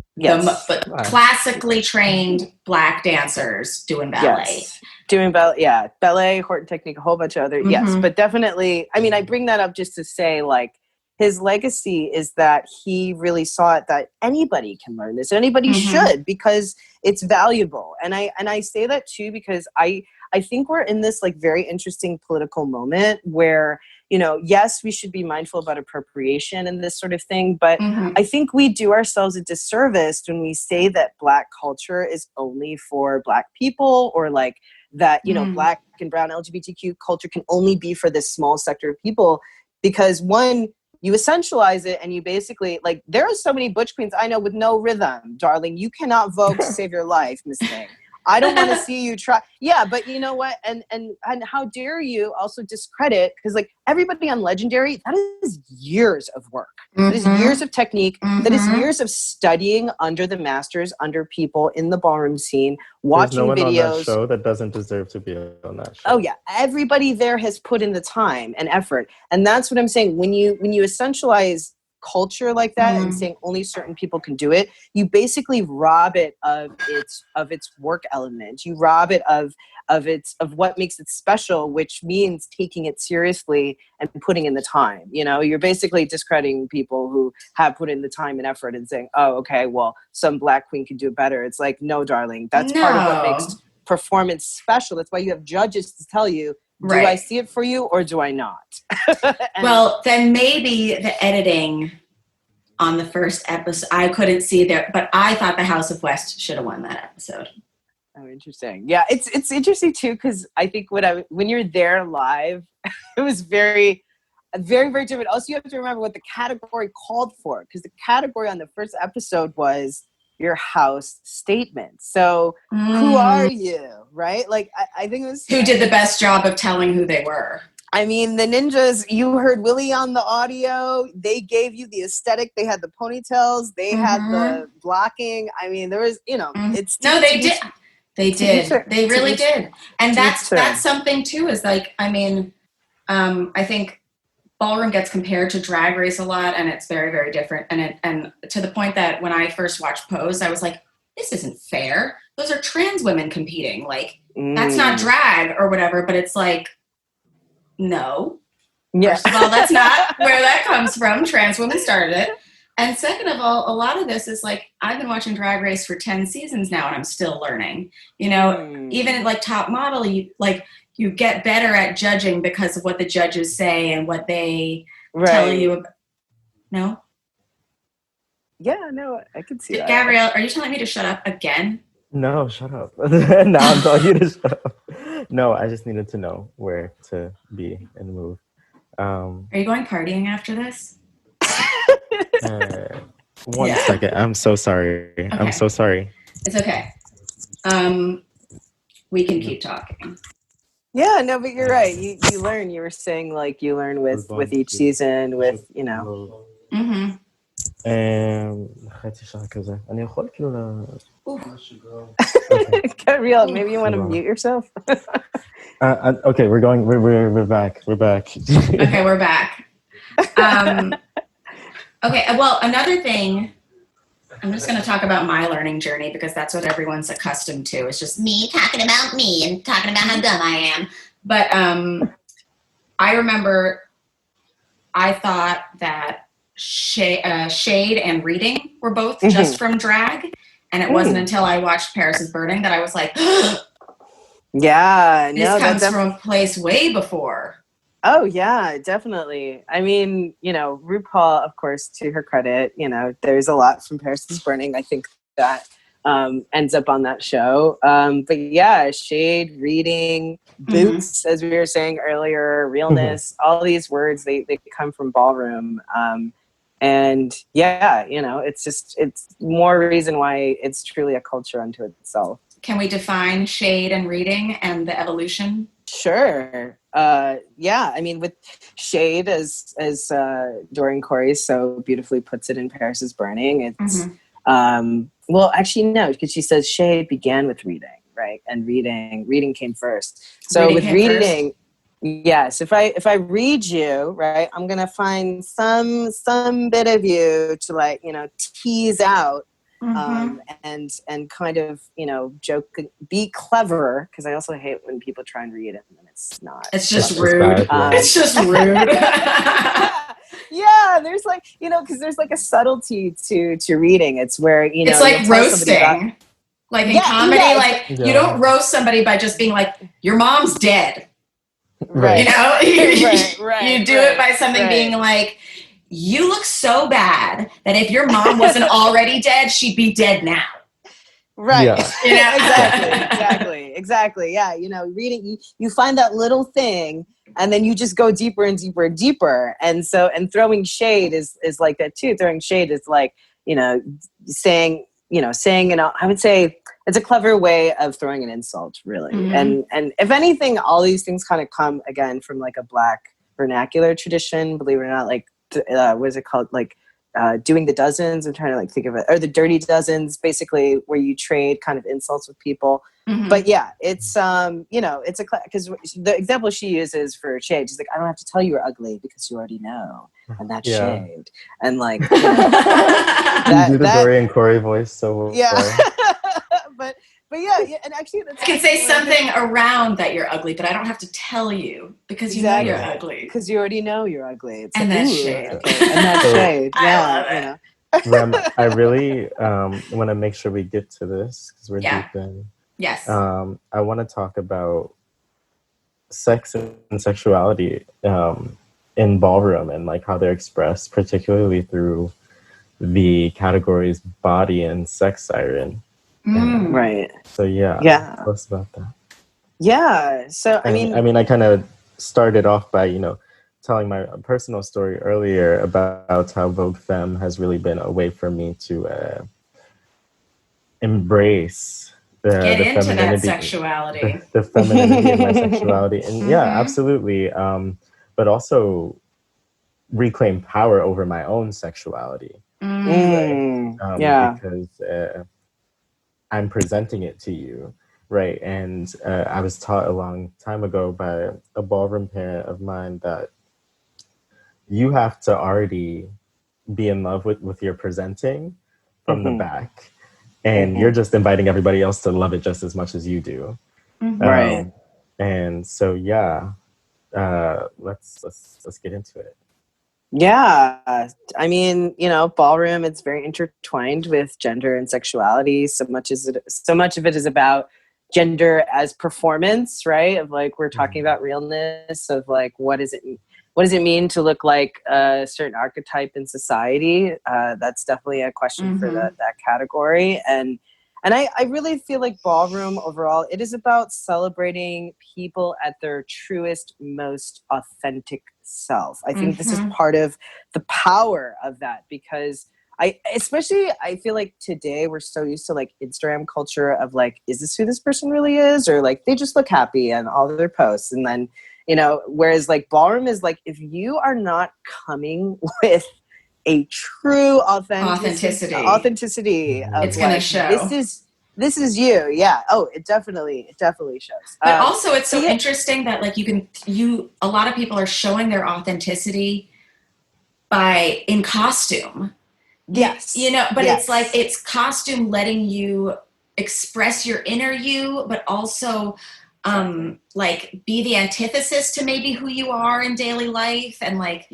classically trained Black dancers doing ballet. Doing ballet, Horton Technique, a whole bunch of other, yes. But definitely, I mean, I bring that up just to say, like, his legacy is that he really saw it that anybody can learn this. Anybody should, because it's valuable. And I say that too because I think we're in this like very interesting political moment where, yes, we should be mindful about appropriation and this sort of thing, but I think we do ourselves a disservice when we say that Black culture is only for Black people, or like that, Black and brown LGBTQ culture can only be for this small sector of people, because one, you essentialize it and you basically, like, there are so many butch queens I know with no rhythm, darling. You cannot vogue to save your life, Miss Thing. I don't want to see you try. Yeah, but you know what? And how dare you also discredit, because like everybody on Legendary, that is years of work. That is years of technique. That is years of studying under the masters, under people in the ballroom scene, watching There's no one videos. on that show that doesn't deserve to be on that show. Oh yeah, everybody there has put in the time and effort, and that's what I'm saying. When you essentialize culture like that and saying only certain people can do it, you basically rob it of its work element. You rob it of what makes it special, which means taking it seriously and putting in the time. You're basically discrediting people who have put in the time and effort and saying, oh, okay, well, some Black queen can do it better. It's like, no, darling, that's part of what makes performance special. That's why you have judges to tell you, do I see it for you or do I not? Well, then maybe the editing on the first episode, I couldn't see there, but I thought the House of West should have won that episode. Oh, interesting. Yeah, it's interesting too, because I think when you're there live, it was very, very, very different. Also, you have to remember what the category called for, because the category on the first episode was your house statement. So who are you, right? Like, I think it was... Who did the best job of telling who they were? I mean, the ninjas, you heard Willie on the audio. They gave you the aesthetic. They had the ponytails. They had the blocking. I mean, there was, it's... No, they did. They did. They really did. And that's something too, is like, I mean, I think Ballroom gets compared to Drag Race a lot, and it's very, very different. And to the point that when I first watched Pose, I was like, this isn't fair. Those are trans women competing. Like, that's not drag or whatever, but it's like, no, Yeah. First of all, that's not where that comes from. Trans women started it. And second of all, a lot of this is like, I've been watching Drag Race for 10 seasons now and I'm still learning. You know, even like Top Model, you get better at judging because of what the judges say and what they tell you about. No? Yeah, no, I can see that. Gabrielle, are you telling me to shut up again? No, shut up. Now I'm telling you to shut up. No, I just needed to know where to be and move. Are you going partying after this? One second. I'm so sorry. Okay. I'm so sorry. It's okay. We can keep talking. Yeah, no, but you're right. You learn. You were saying like you learn with each season, with you know. Mm-hmm. Gabrielle, maybe you want to mute yourself. Okay, we're back. We're back. Okay, we're back. Okay, well, another thing, I'm just going to talk about my learning journey because that's what everyone's accustomed to. It's just me talking about me and talking about how dumb I am. But I remember I thought that shade and reading were both just from drag. And it wasn't until I watched Paris is Burning that I was like, yeah, this comes from a place way before. Oh, yeah, definitely. I mean, you know, RuPaul, of course, to her credit, you know, there's a lot from Paris is Burning. I think that ends up on that show. But yeah, shade, reading, boots, as we were saying earlier, realness, all these words, they come from Ballroom. And yeah, you know, it's more reason why it's truly a culture unto itself. Can we define shade and reading and the evolution? Sure. Yeah, I mean, with shade, as Doreen Corey so beautifully puts it in Paris is Burning, it's, well, actually, no, because she says shade began with reading, right? And reading came first. So with reading, yes, if I read you, right, I'm going to find some bit of you to like, you know, tease out. And kind of, you know, joke, be clever, because I also hate when people try and read it and it's not. It's just rude. It's just rude. Yeah, there's like, you know, because there's like a subtlety to reading. It's where, you know, it's like roasting. Like in comedy, you don't roast somebody by just being like, your mom's dead. Right. You know, you do it by something being like, you look so bad that if your mom wasn't already dead, she'd be dead now. Right. Yeah. You know? Exactly. Yeah. You know, reading, you find that little thing and then you just go deeper and deeper and deeper. And so, and throwing shade is like that too. Throwing shade is like, you know, saying, I would say it's a clever way of throwing an insult, really. And if anything, all these things kind of come again from like a Black vernacular tradition, believe it or not, like, what is it called? Like doing the dozens. I'm trying to like think of it, or the dirty dozens, basically, where you trade kind of insults with people. But yeah, it's you know, it's because the example she uses for shade, she's like, I don't have to tell you you're ugly because you already know, and that's shade. And like, you know, you do the Doreen Corey voice so well. Yeah. But yeah, and actually, I can say something around that you're ugly, but I don't have to tell you because you know you're ugly. Because you already know you're ugly. It's and like, that's shade. Okay. And that's shade. Yeah, you know. Rem, I really want to make sure we get to this because we're deep in. Yes. I want to talk about sex and sexuality in ballroom and like how they're expressed, particularly through the categories body and sex siren. Right. So tell us about that. Yeah. So I mean, I kind of started off by, you know, telling my personal story earlier about how Vogue Femme has really been a way for me to embrace the into femininity, that sexuality, the femininity of my sexuality, and absolutely. But also reclaim power over my own sexuality. Right? Because I'm presenting it to you, right? And I was taught a long time ago by a ballroom parent of mine that you have to already be in love with your presenting from the back, and you're just inviting everybody else to love it just as much as you do. Right. And so, let's get into it. Yeah, I mean, ballroom, it's very intertwined with gender and sexuality. So much of it is about gender as performance, right? Of like, we're talking about realness of like, what does it mean to look like a certain archetype in society? That's definitely a question for that category. And I really feel like ballroom overall, it is about celebrating people at their truest, most authentic self. I think this is part of the power of that, because I feel like today we're so used to like Instagram culture of like, is this who this person really is? Or like, they just look happy on all of their posts. And then, whereas like ballroom is like, if you are not coming with a true authenticity of it's gonna like, show. This is you. Yeah. Oh, it definitely shows. But also it's so interesting that like a lot of people are showing their authenticity in costume. Yes. But it's like, it's costume letting you express your inner you, but also like be the antithesis to maybe who you are in daily life, and like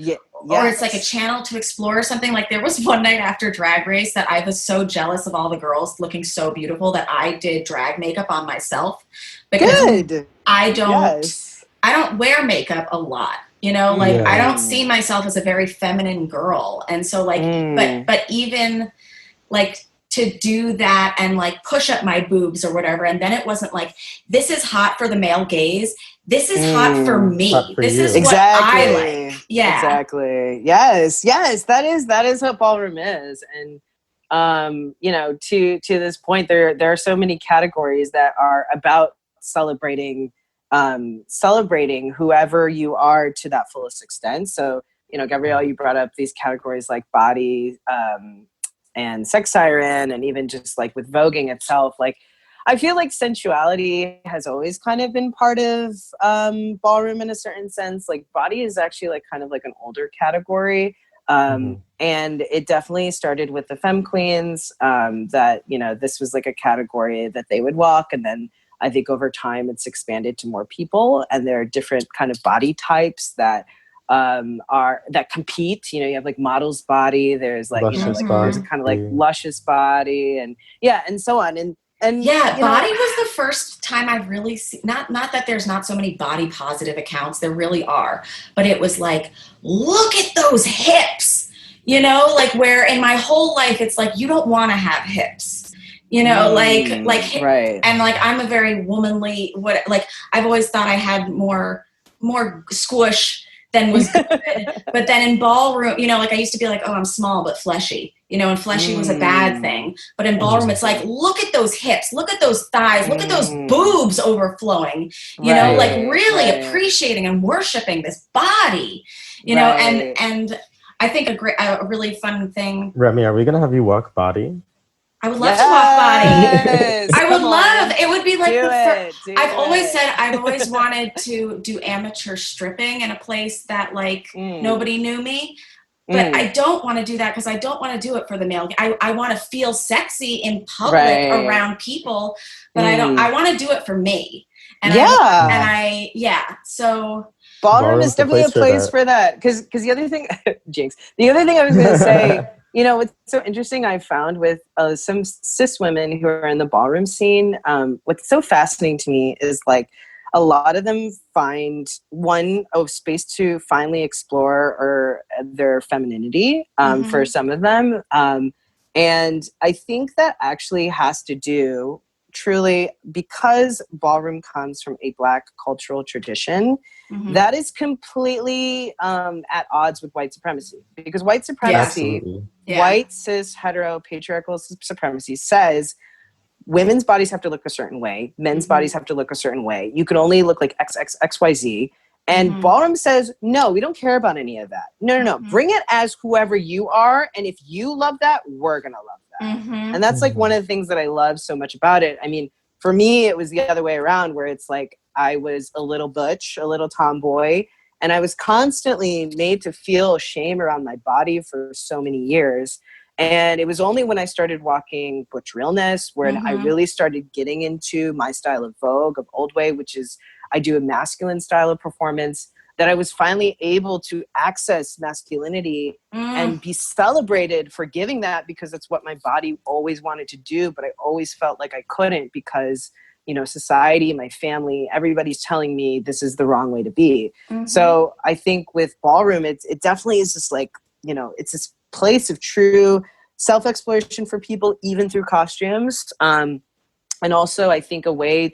or it's like a channel to explore something. Like there was one night after Drag Race that I was so jealous of all the girls looking so beautiful that I did drag makeup on myself, because I don't wear makeup a lot, I don't see myself as a very feminine girl, and so like but even like to do that and like push up my boobs or whatever. And then it wasn't like, this is hot for the male gaze. This is hot for me. This is what I like. Yeah. Exactly. Yes. That is what ballroom is. And, to this point, there are so many categories that are about celebrating whoever you are to that fullest extent. So, Gabrielle, you brought up these categories like body, and sex siren, and even just like with voguing itself, like I feel like sensuality has always kind of been part of ballroom in a certain sense. Like body is actually like kind of like an older category, and it definitely started with the femme queens. That this was like a category that they would walk, and then I think over time it's expanded to more people, and there are different kind of body types that that compete. You have like model's body, there's like there's a kind of like luscious body, and and so on, and body was the first time I've really seen, not that there's not so many body positive accounts, there really are, but it was like, look at those hips, like where in my whole life it's like, you don't want to have hips, right. And like I'm a very womanly, I've always thought I had more squish than was good. But then in ballroom, like I used to be like, oh, I'm small but fleshy, and fleshy was a bad thing. But in ballroom, it's like, look at those hips, look at those thighs, look at those boobs overflowing, like really appreciating and worshiping this body, and I think a really fun thing. Remy, are we gonna have you walk body? I would love to walk body. I would love. It would be like I've always wanted to do amateur stripping in a place that like nobody knew me. But I don't want to do that because I don't want to do it for the male. I want to feel sexy in public around people, but I don't. I want to do it for me. And so ballroom is definitely a place for that. Because the other thing, Jinx. The other thing I was going to say. What's so interesting I've found with some cis women who are in the ballroom scene, what's so fascinating to me is like a lot of them find space to finally explore their femininity for some of them. And I think that actually has to do truly because ballroom comes from a Black cultural tradition that is completely at odds with white supremacy, because white supremacy, white cis hetero patriarchal supremacy says women's bodies have to look a certain way, men's bodies have to look a certain way. You can only look like XXXYZ. And ballroom says, no, we don't care about any of that. No. Bring it as whoever you are. And if you love that, we're going to love that. And that's like one of the things that I love so much about it. I mean, for me, it was the other way around where it's like I was a little butch, a little tomboy, and I was constantly made to feel shame around my body for so many years. And it was only when I started walking butch realness when I really started getting into my style of Vogue, of Old Way, which is I do a masculine style of performance. that I was finally able to access masculinity and be celebrated for giving that, because that's what my body always wanted to do, but I always felt like I couldn't because, you know, society, my family, everybody's telling me this is the wrong way to be. So I think with Ballroom, it definitely is just like, you know, it's this place of true self-exploration for people, even through costumes. And also, I think a way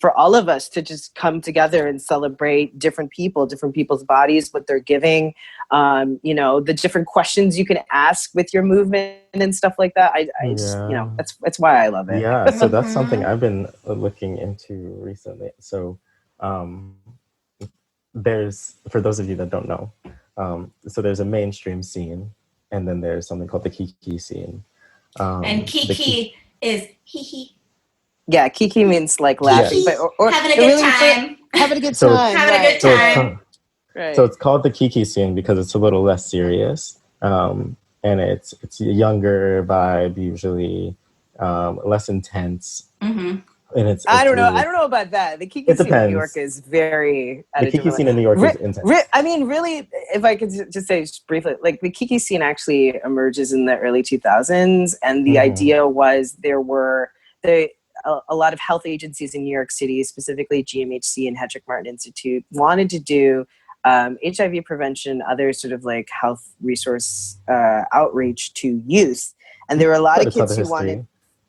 for all of us to just come together and celebrate different people, different people's bodies, what they're giving, you know, the different questions you can ask with your movement and stuff like that. I just, you know, that's why I love it. Yeah, so that's something I've been looking into recently. So there's, for those of you that don't know, so there's a mainstream scene, and then there's something called the Kiki scene. And Kiki is hee. Yeah, Kiki means like laughing, but or having a good time. Having a good So time. Having a good time. Right. So it's called the Kiki scene because it's a little less serious, and it's a younger vibe, usually less intense. And it's I don't know. really, I don't know about that. The Kiki scene in New York is very. The Kiki scene in New York is intense. I mean, really, if I could just say briefly, like the Kiki scene actually emerges in the early 2000s, and the idea was there were a lot of health agencies in New York City, specifically GMHC and Hedrick Martin Institute, wanted to do HIV prevention, other sort of like health resource outreach to youth. And there were a lot of kids who wanted,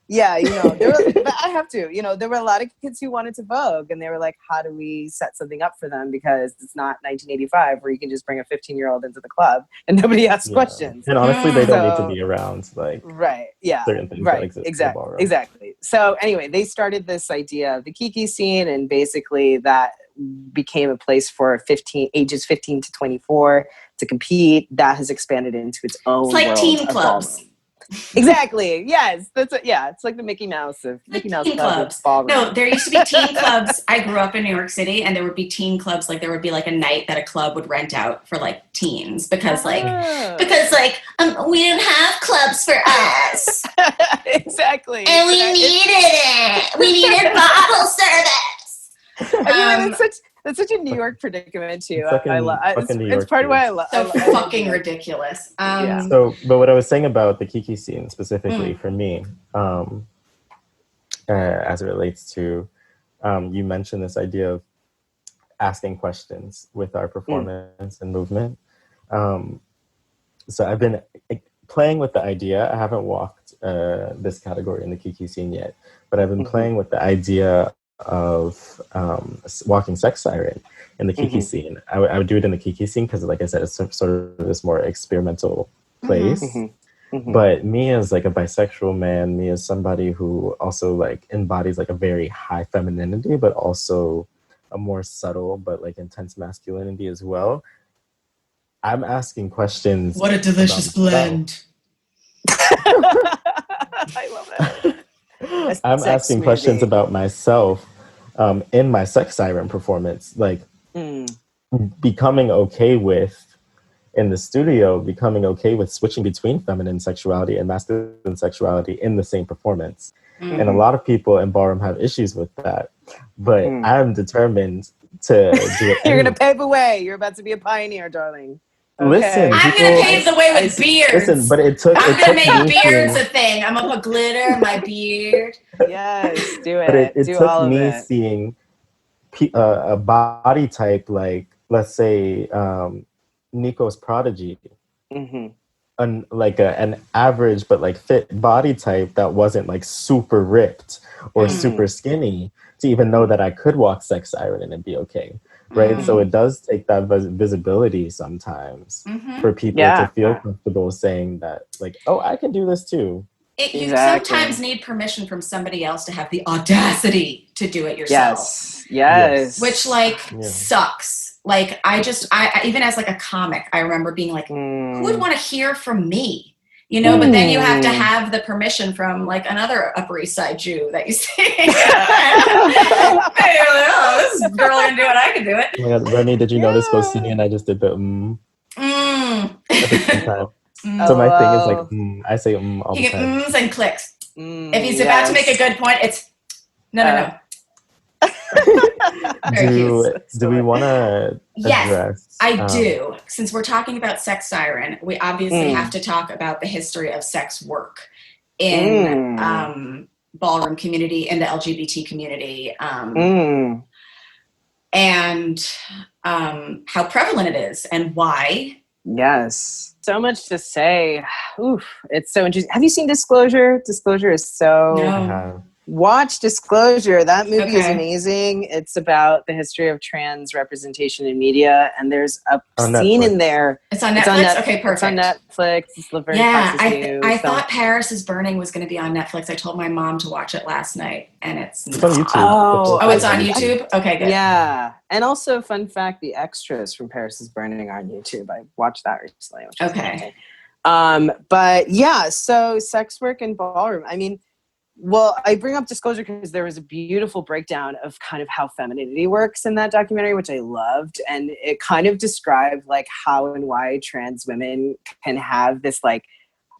yeah, you know, but I have to, you know, there were a lot of kids who wanted to Vogue, and they were like, how do we set something up for them? Because it's not 1985 where you can just bring a 15-year-old into the club and nobody asks questions. And honestly, they don't need to be around like certain things that exist in the ballroom. Exactly. So anyway, they started this idea of the Kiki scene, and basically that became a place for ages 15 to 24 to compete. That has expanded into its own It's like world teen of clubs. ballroom. Exactly. Yes. It's like the Mickey Mouse clubs. No, there used to be teen clubs. I grew up in New York City, and there would be teen clubs. Like there would be like a night that a club would rent out for like teens because we didn't have clubs for us. Exactly. And we needed it. We needed bottle service. I mean, that's such a New York predicament too. It's part of why I love. So fucking ridiculous. So, but what I was saying about the Kiki scene specifically for me, as it relates to, you mentioned this idea of asking questions with our performance and movement. So I've been playing with the idea. I haven't walked this category in the Kiki scene yet, but I've been playing with the idea of walking sex siren in the Kiki scene. I would do it in the Kiki scene because, like I said, it's sort of this more experimental place. But me as like a bisexual man, me as somebody who also like embodies like a very high femininity, but also a more subtle but like intense masculinity as well, I'm asking questions. What a delicious blend. I love that. I'm asking questions about myself in my sex siren performance, like becoming okay with, in the studio, becoming okay with switching between feminine sexuality and masculine sexuality in the same performance. And a lot of people in ballroom have issues with that, but I'm determined to do it. You're going to pave the way. You're about to be a pioneer, darling. Okay. Listen, I'm going to pave the way with beards. Listen, but it took. I'm going to make beards a thing. I'm going to put glitter in my beard. Yes, do it. But it do took all me of it. seeing a body type like, let's say, Nico's Prodigy, like an average but like fit body type that wasn't like super ripped or super skinny, to even know that I could walk sex siren and it'd be okay. Right. So it does take that visibility sometimes for people to feel comfortable saying that, like, oh, I can do this too. You sometimes need permission from somebody else to have the audacity to do it yourself. Yes. Which sucks. Like I even as like a comic, I remember being like, who would want to hear from me? You know, but then you have to have the permission from like another Upper East Side Jew that you see. Hey, you're like, oh, this girl can do it. I can do it. Oh my God, Remy, did you notice both Sydney and I just did the at the same time? So my thing is like I say all the time. Ums and clicks. If he's about to make a good point, it's no. Do we want to Yes, address? I do. Since we're talking about Sex Siren, we obviously have to talk about the history of sex work in ballroom community, in the LGBT community, and how prevalent it is and why. Yes. So much to say. Oof, it's so interesting. Have you seen Disclosure? Disclosure is so... No. Watch Disclosure. That movie is amazing. It's about the history of trans representation in media, and there's a scene in there. It's on Netflix? Okay, perfect. It's on Netflix. It's Laverne Cox's new I film. thought Paris is Burning was going to be on Netflix. I told my mom to watch it last night, and it's on YouTube. Oh, it's on YouTube? Okay, good. Yeah. And also, fun fact, the extras from Paris is Burning are on YouTube. I watched that recently. Which is amazing. But yeah, so sex work and ballroom. I mean, well, I bring up Disclosure because there was a beautiful breakdown of kind of how femininity works in that documentary, which I loved. And it kind of described like how and why trans women can have this like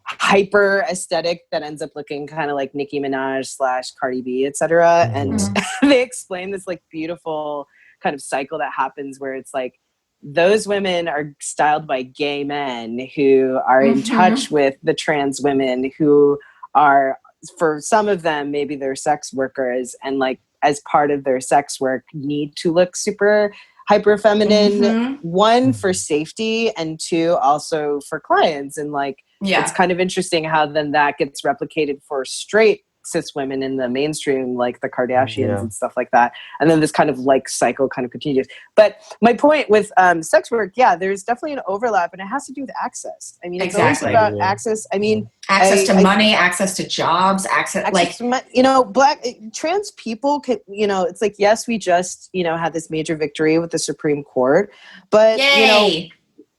hyper aesthetic that ends up looking kind of like Nicki Minaj / Cardi B, etc. And they explain this like beautiful kind of cycle that happens where it's like those women are styled by gay men who are in touch with the trans women who are, for some of them, maybe they're sex workers, and like as part of their sex work need to look super hyper feminine, one for safety and two also for clients. And like it's kind of interesting how then that gets replicated for straight cis women in the mainstream, like the Kardashians and stuff like that. And then this kind of like cycle kind of continues. But my point with sex work, there's definitely an overlap, and it has to do with access. I mean, it's always about access. I mean, access to money, access to jobs, access like, to black trans people can, it's like, yes, we just, had this major victory with the Supreme Court, but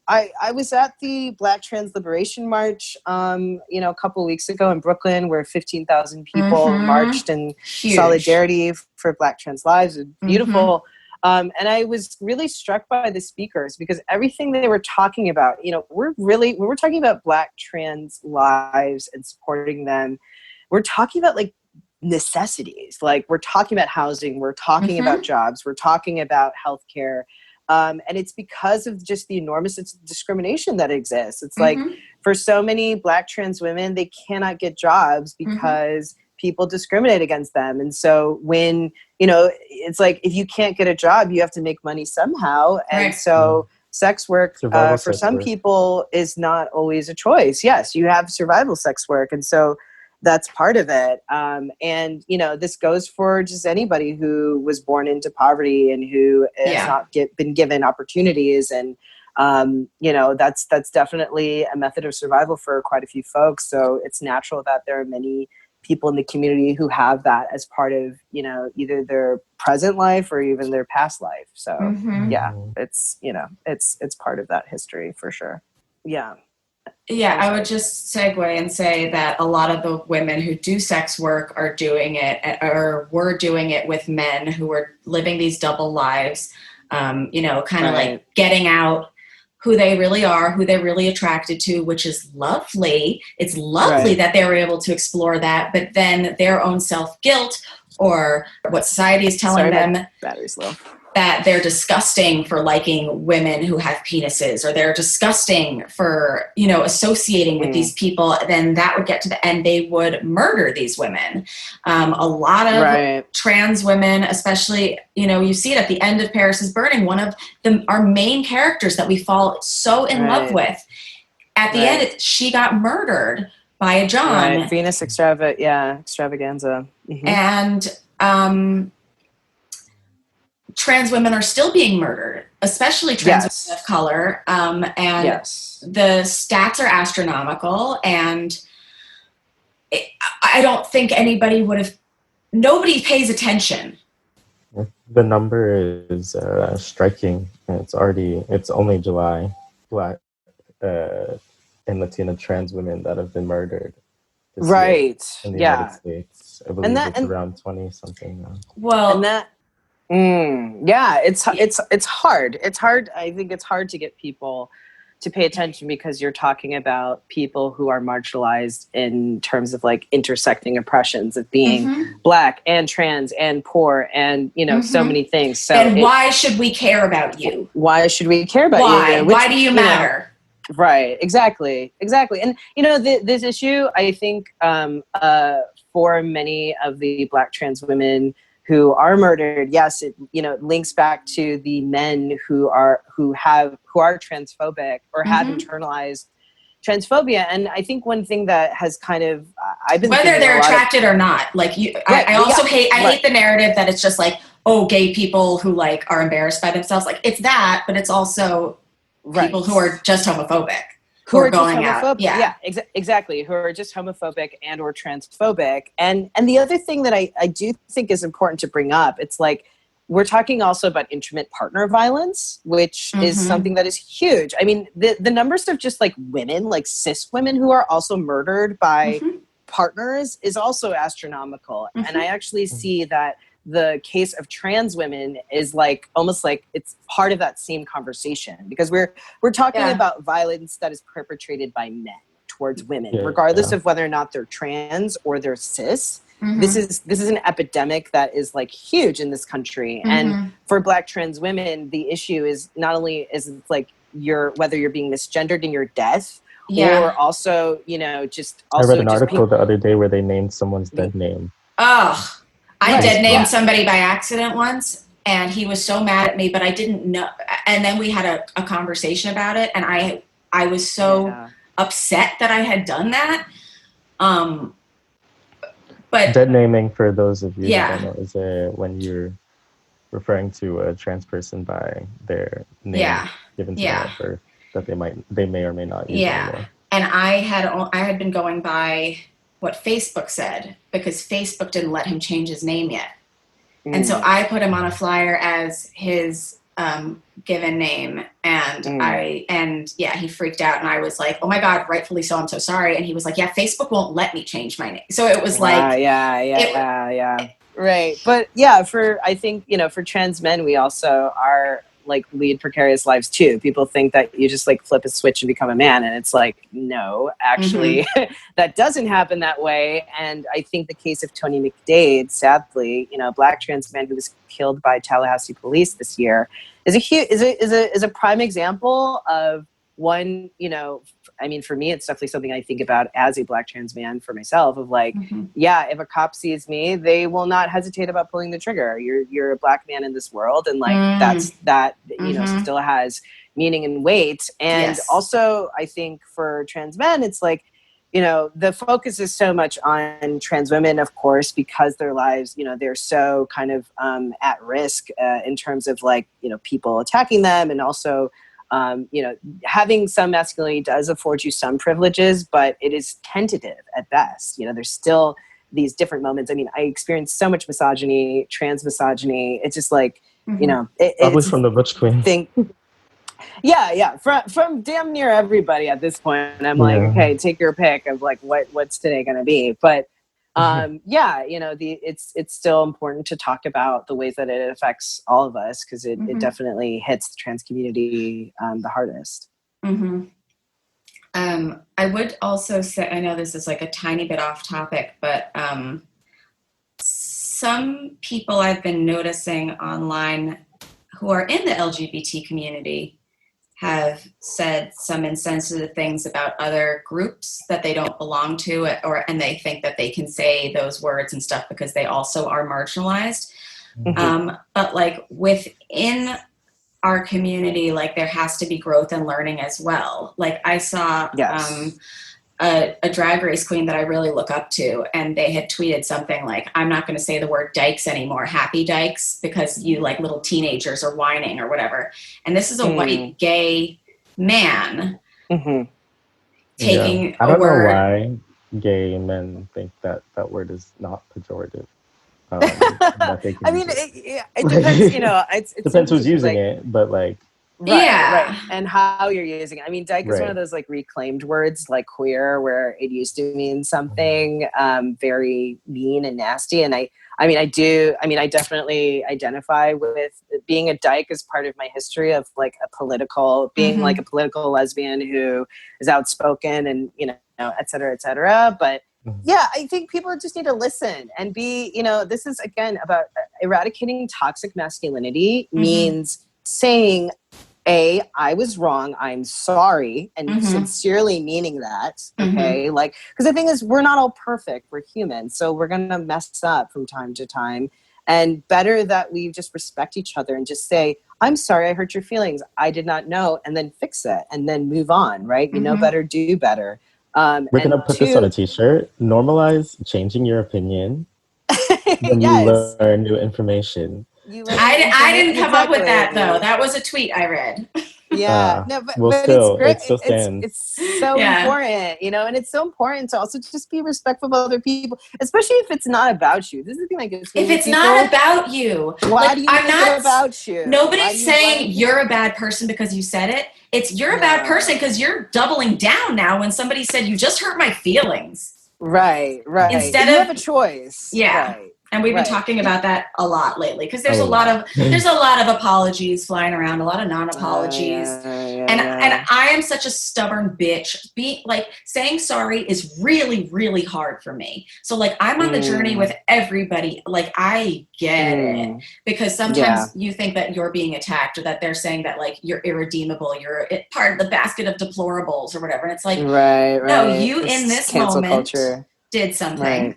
I was at the Black Trans Liberation March, a couple of weeks ago in Brooklyn, where 15,000 people marched in solidarity for Black trans lives. It was beautiful. And I was really struck by the speakers because everything they were talking about, when we're talking about Black trans lives and supporting them, we're talking about like necessities. Like we're talking about housing, we're talking about jobs, we're talking about healthcare. And it's because of just the enormous discrimination that exists. It's like for so many Black trans women, they cannot get jobs because people discriminate against them. And so when, it's like if you can't get a job, you have to make money somehow. And so sex work for some people is not always a choice. Yes, you have survival sex work. And so that's part of it. And, this goes for just anybody who was born into poverty and who has not been given opportunities. And, that's definitely a method of survival for quite a few folks. So it's natural that there are many people in the community who have that as part of, either their present life or even their past life. So it's, it's part of that history for sure. Yeah. Yeah, I would just segue and say that a lot of the women who do sex work are doing it or were doing it with men who were living these double lives, kind of like getting out who they really are, who they're really attracted to, which is lovely. It's lovely that they were able to explore that, but then their own self-guilt or what society is telling them battery's low. That they're disgusting for liking women who have penises, or they're disgusting for, associating with these people, then that would get to the end. They would murder these women. A lot of trans women, especially, you see it at the end of Paris is Burning, one of our main characters that we fall so in love with. At the end, she got murdered by a John. Venus Xtravaganza. And, trans women are still being murdered, especially trans women of color. And the stats are astronomical. And I don't think nobody pays attention. The number is striking. It's only July. Black and Latina trans women that have been murdered. This year in the United States. I believe it's around 20 something now. Well, and that, it's hard. It's hard. I think it's hard to get people to pay attention because you're talking about people who are marginalized in terms of like intersecting oppressions of being Black and trans and poor and, you know, so many things. So and why should we care about you? Why should we care about you? Why do you matter? Right, exactly. And, you know, this issue, I think, for many of the Black trans women who are murdered, yes, it, you know, links back to the men who are transphobic or have internalized transphobia. And I think one thing that has kind of I've been whether they're attracted or not, like you, right, I also hate the narrative that it's just like, oh, gay people who like are embarrassed by themselves. Like it's that, but it's also people who are just homophobic. Who are going out. Yeah, exactly. Who are just homophobic and or transphobic. And the other thing that I do think is important to bring up, it's like, we're talking also about intimate partner violence, which is something that is huge. I mean, the numbers of just like women, like cis women who are also murdered by partners is also astronomical. And I actually see that the case of trans women is like almost like it's part of that same conversation, because we're talking about violence that is perpetrated by men towards women, regardless of whether or not they're trans or they're cis. This is an epidemic that is like huge in this country. And for Black trans women, the issue is not only is it like whether you're being misgendered in your death, or also, you know, just also I read an article the other day where they named someone's dead name. Oh, I dead named somebody by accident once, and he was so mad at me, but I didn't know. And then we had a conversation about it, and I was so upset that I had done that. But dead naming, for those of you that don't know, is when you're referring to a trans person by their name given to them at birth that they may or may not use anymore. And I had been going by what Facebook said, because Facebook didn't let him change his name yet. And so I put him on a flyer as his given name, and he freaked out, and I was like, oh my God, rightfully so, I'm so sorry. And he was like, yeah, Facebook won't let me change my name. So it was like, right. But I think, you know, for trans men, we also are like lead precarious lives too. People think that you just like flip a switch and become a man, and it's like, no, actually that doesn't happen that way. And I think the case of Tony McDade, sadly, you know, Black trans man who was killed by Tallahassee police this year, is a prime example of one, you know, I mean, for me, it's definitely something I think about as a Black trans man for myself, of like, if a cop sees me, they will not hesitate about pulling the trigger. You're a Black man in this world. And like, that, you know, still has meaning and weight. And also I think for trans men, it's like, you know, the focus is so much on trans women, of course, because their lives, you know, they're so kind of at risk in terms of like, you know, people attacking them, and also, you know, having some masculinity does afford you some privileges, but it is tentative at best. You know, there's still these different moments. I mean, I experienced so much misogyny, trans misogyny. It's just like, you know, probably from the Butch Queen. From damn near everybody at this point. And I'm like, okay, take your pick of like what's today going to be. But you know, it's still important to talk about the ways that it affects all of us, because it definitely hits the trans community the hardest. I would also say, I know this is like a tiny bit off topic, but some people I've been noticing online who are in the LGBT community have said some insensitive things about other groups that they don't belong to, and they think that they can say those words and stuff because they also are marginalized. But like within our community, like there has to be growth and learning as well. Like I saw a drag race queen that I really look up to, and they had tweeted something like, I'm not going to say the word dykes anymore, happy dykes, because you like little teenagers are whining or whatever. And this is a white gay man taking I don't a word. know why gay men think that word is not pejorative. I mean, it depends, you know, it depends who's using it, but like, Right. And how you're using it. I mean, dyke is one Right. of those like reclaimed words like queer, where it used to mean something very mean and nasty. And I definitely identify with being a dyke as part of my history of like being like a political lesbian who is outspoken and, et cetera, et cetera. But yeah, I think people just need to listen and be, this is again about eradicating toxic masculinity means saying, I was wrong, I'm sorry, and sincerely meaning that, okay? Like, because the thing is, we're not all perfect, we're human, so we're gonna mess up from time to time, and better that we just respect each other and just say, I'm sorry, I hurt your feelings, I did not know, and then fix it, and then move on, right? You know better, do better. We're gonna put this on a t-shirt. Normalize changing your opinion when you learn new information. I didn't come up with that though. That was a tweet I read. Yeah, but still, it's great. it still stands. It's so important, and it's so important to also just be respectful of other people, especially if it's not about you. This is the thing that gets me. If it's not about you, why do you think it's about you? Nobody's saying you're a bad person because you said it. It's you're a bad person because you're doubling down now when somebody said you just hurt my feelings. Right. Instead you of have a choice. Yeah. Right. And we've been talking about that a lot lately because there's a lot of apologies flying around, a lot of non-apologies. And I am such a stubborn bitch. Saying sorry is really, really hard for me. So like I'm on the journey with everybody. Like I get it because sometimes you think that you're being attacked or that they're saying that like you're irredeemable, you're part of the basket of deplorables or whatever. And it's like, no, you in this moment did something. Right.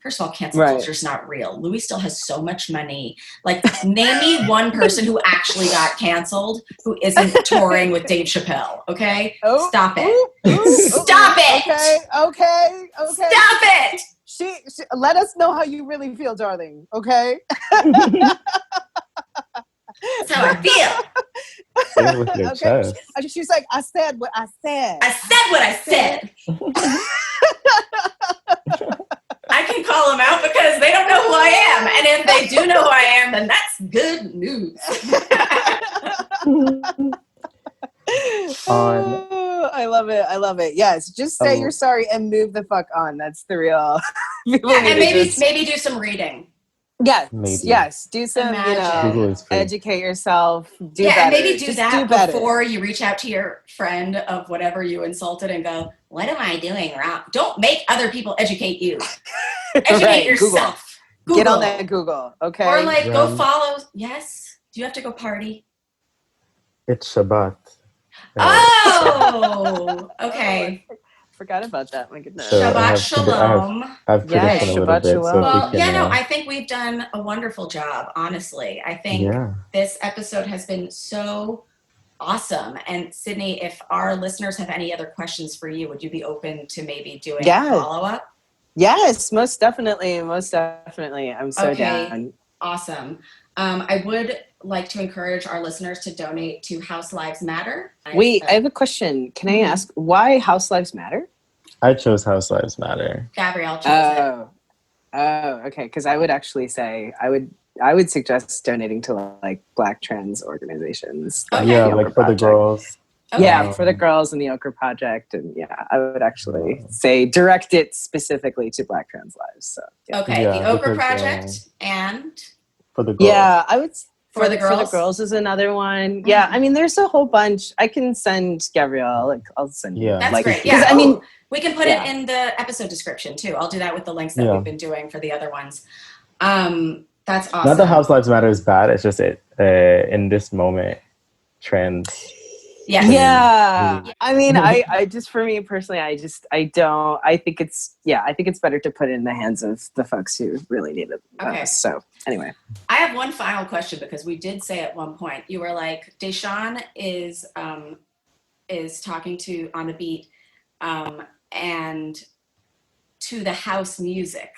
First of all, cancel culture is not real. Louis still has so much money. Like, name me one person who actually got canceled who isn't touring with Dave Chappelle. Okay, stop it. Stop it. Okay. Stop it. She let us know how you really feel, darling. Okay. That's how I feel. Say it with your chest. She's like, I said what I said. I said what I said. I can call them out because they don't know who I am. And if they do know who I am, then that's good news. I love it. Yes, just say you're sorry and move the fuck on. That's the real. And maybe do some reading. Yes. Do some, educate yourself. Do better. And maybe do that before you reach out to your friend of whatever you insulted and go, what am I doing wrong? Don't make other people educate you. Educate yourself. Google. Get on that Google, okay? Or go follow. Yes. Do you have to go party? It's Shabbat. Oh, okay. Forgot about that. My goodness. So Shabbat shalom. I've tradition a little bit. Shalom. Well, I think we've done a wonderful job, honestly. I think this episode has been so awesome. And Sydney, if our listeners have any other questions for you, would you be open to maybe doing a follow-up? Yes, most definitely. I'm so down. Awesome. I would like to encourage our listeners to donate to House Lives Matter. Wait, I have a question. Can I ask why House Lives Matter? I chose House Lives Matter. Gabrielle chose it. Oh, okay. Because I would actually say I would suggest donating to like Black trans organizations. Like for the girls. Okay. Yeah, for the girls in the Ochre Project, and I would actually say direct it specifically to Black trans lives. So the Ochre Project and for the girls. Yeah, I would. For the girls? For the girls is another one. Yeah, I mean, there's a whole bunch. I can send Gabrielle. I'll send you. That's great. Yeah, I mean, we can put it in the episode description too. I'll do that with the links that we've been doing for the other ones. That's awesome. Not that House Lives Matter is bad. It's just in this moment, trans. Yeah. I mean, I just, for me personally, I think it's better to put it in the hands of the folks who really need it. Okay. So anyway. I have one final question because we did say at one point, you were like, Deshaun is talking to On the Beat and to the house music.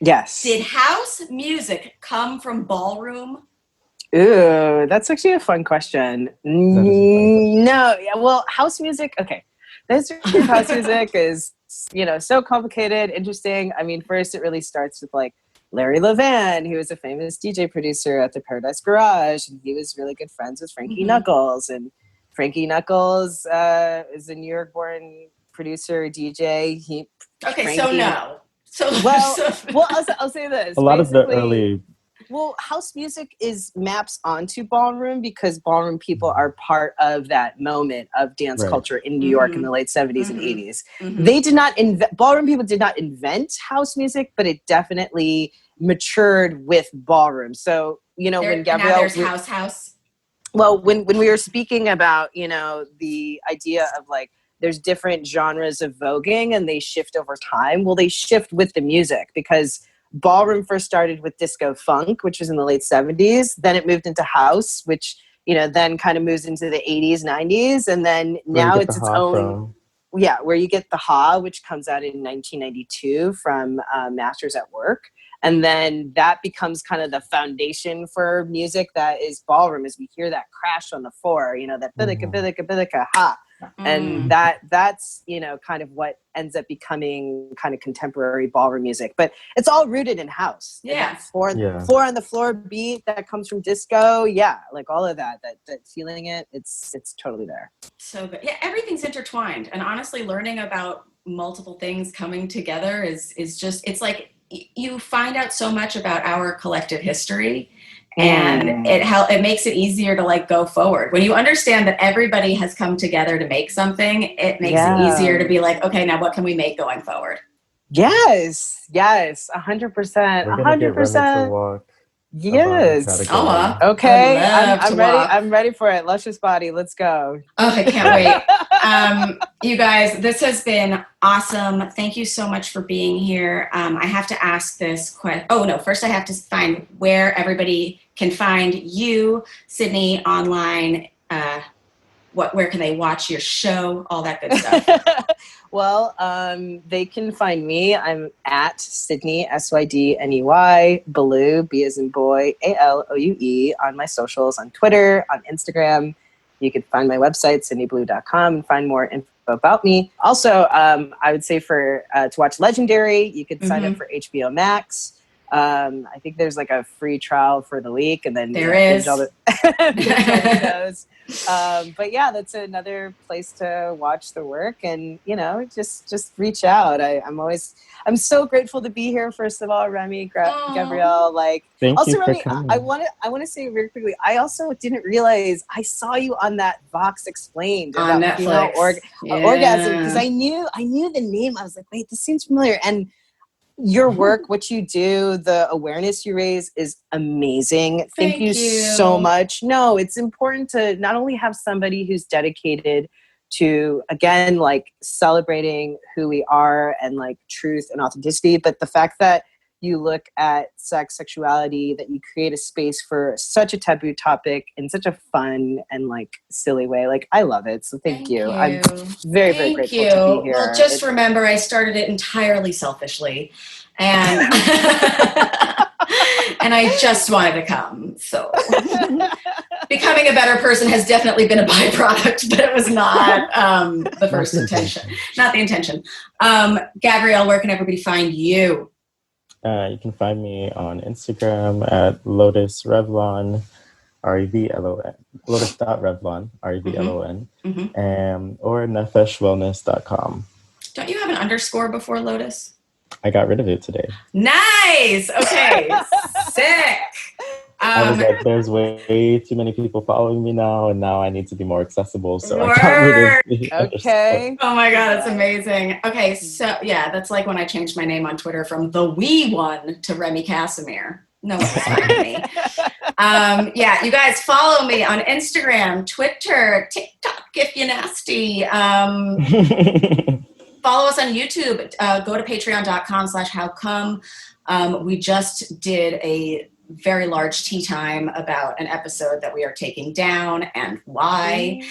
Yes. Did house music come from Ballroom? Ooh, that's actually a fun question. No, well, house music, okay. The history of house music is, so complicated, interesting. I mean, first it really starts with like Larry Levan, who was a famous DJ producer at the Paradise Garage, and he was really good friends with Frankie Knuckles. And Frankie Knuckles is a New York-born producer, DJ. I'll say this. A lot of the early... Well, house music maps onto ballroom because ballroom people are part of that moment of dance culture in New York in the late 70s and 80s. They did not ballroom people did not invent house music, but it definitely matured with ballroom. So, when Gabrielle... Now there's house. Well, when we were speaking about, the idea of like, there's different genres of voguing and they shift over time. Well, they shift with the music because ballroom first started with disco funk, which was in the late 70s. Then it moved into house, which, then kind of moves into the 80s, 90s. And then now it's its own... Yeah, where you get the Ha, which comes out in 1992 from Masters at Work. And then that becomes kind of the foundation for music that is ballroom, as we hear that crash on the floor, that bidika, bidika, bidika, ha. And that's, kind of what ends up becoming kind of contemporary ballroom music. But it's all rooted in house. Yeah. Four on the floor beat that comes from disco. Yeah, like all of that feeling it's totally there. So good. Yeah, everything's intertwined. And honestly, learning about multiple things coming together is just, it's like you find out so much about our collective history. And it makes it easier to like go forward. When you understand that everybody has come together to make something, it makes it easier to be like, okay, now what can we make going forward? Yes, 100%, 100%. Yes. Okay. I'm ready. I'm ready for it. Luscious body. Let's go. Okay, can't wait. You guys, this has been awesome. Thank you so much for being here. I have to ask this question. Oh no, first I have to find where everybody can find you, Sydney, online. Where can they watch your show? All that good stuff. Well, they can find me. I'm at Sydney, SYDNEY, Baloue, B as in boy, ALOUE, on my socials, on Twitter, on Instagram. You can find my website, sydneyballou.com, and find more info about me. Also, I would say to watch Legendary, you could sign up for HBO Max. I think there's like a free trial for the leak, and then there is all the shows. But yeah, that's another place to watch the work, and just reach out. I'm so grateful to be here. First of all, Remy, Gabrielle, Thank also you for Remy, coming. I want to say very quickly. I also didn't realize I saw you on that Vox Explained on about Netflix. Female orgasm, because I knew the name. I was like, wait, this seems familiar. And your work, what you do, the awareness you raise is amazing. Thank you so much. No, it's important to not only have somebody who's dedicated to, again, like celebrating who we are and like truth and authenticity, but the fact that you look at sex, sexuality, that you create a space for such a taboo topic in such a fun and like silly way. Like, I love it. So thank you. I'm very, very grateful to be here. Well, just remember, I started it entirely selfishly, and and I just wanted to come. So becoming a better person has definitely been a byproduct, but it was not the first intention. Not the intention. Gabrielle, where can everybody find you? You can find me on Instagram at Lotus Revlon, REVLON, Lotus.Revlon, REVLON, or nefeshwellness.com. Don't you have an underscore before Lotus? I got rid of it today. Nice. Okay. Sick. I was like, there's way too many people following me now, and now I need to be more accessible. So I got rid of the Okay. Oh my God, that's amazing. Okay, so yeah, that's like when I changed my name on Twitter from the wee one to Remy Casimir. No one was finding me. Yeah, you guys follow me on Instagram, Twitter, TikTok if you're nasty. Follow us on YouTube. Go to patreon.com/howcome. We just did a very large tea time about an episode that we are taking down and why,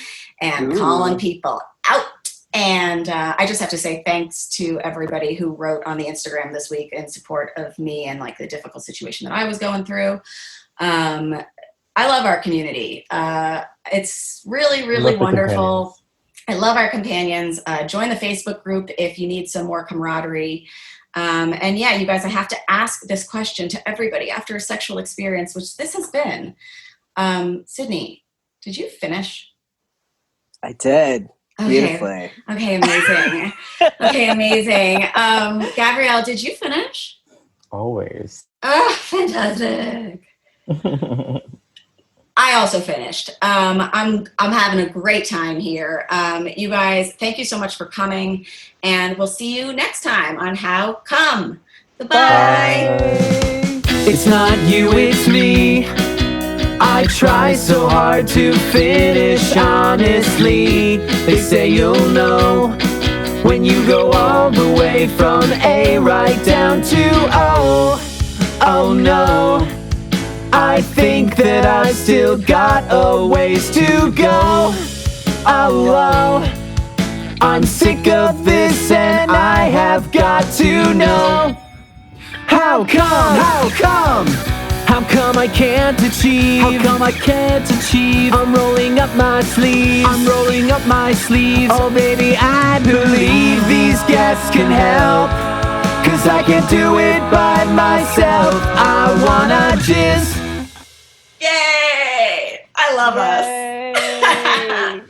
and calling people out. And I just have to say thanks to everybody who wrote on the Instagram this week in support of me and like the difficult situation that I was going through. I love our community. It's really, really wonderful. I love our companions. Join the Facebook group if you need some more camaraderie. And yeah, you guys, I have to ask this question to everybody after a sexual experience, which this has been. Sydney, did you finish? I did. Okay. Beautifully. Okay, amazing. Okay, amazing. Gabrielle, did you finish? Always. Oh, fantastic. I also finished. I'm having a great time here. You guys, thank you so much for coming, and we'll see you next time on How Come. Goodbye. Bye. It's not you, it's me. I try so hard to finish honestly. They say you'll know when you go all the way from A right down to O. Oh no, I think that I've still got a ways to go. Oh, I'm sick of this and I have got to know. How come? How come? How come I can't achieve? How come I can't achieve? I'm rolling up my sleeves. I'm rolling up my sleeves. Oh baby, I believe these guests can help. 'Cause I can't do it by myself. I wanna just... Yay! I love us.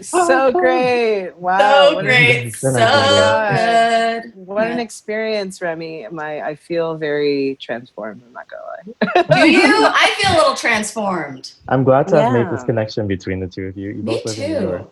So great. Wow. So what great. It's been So a good good. What an experience, Remy. I feel very transformed, I'm not gonna lie. Do you? I feel a little transformed. I'm glad to have made Yeah. this connection between the two of you. You Me both live in New York. too.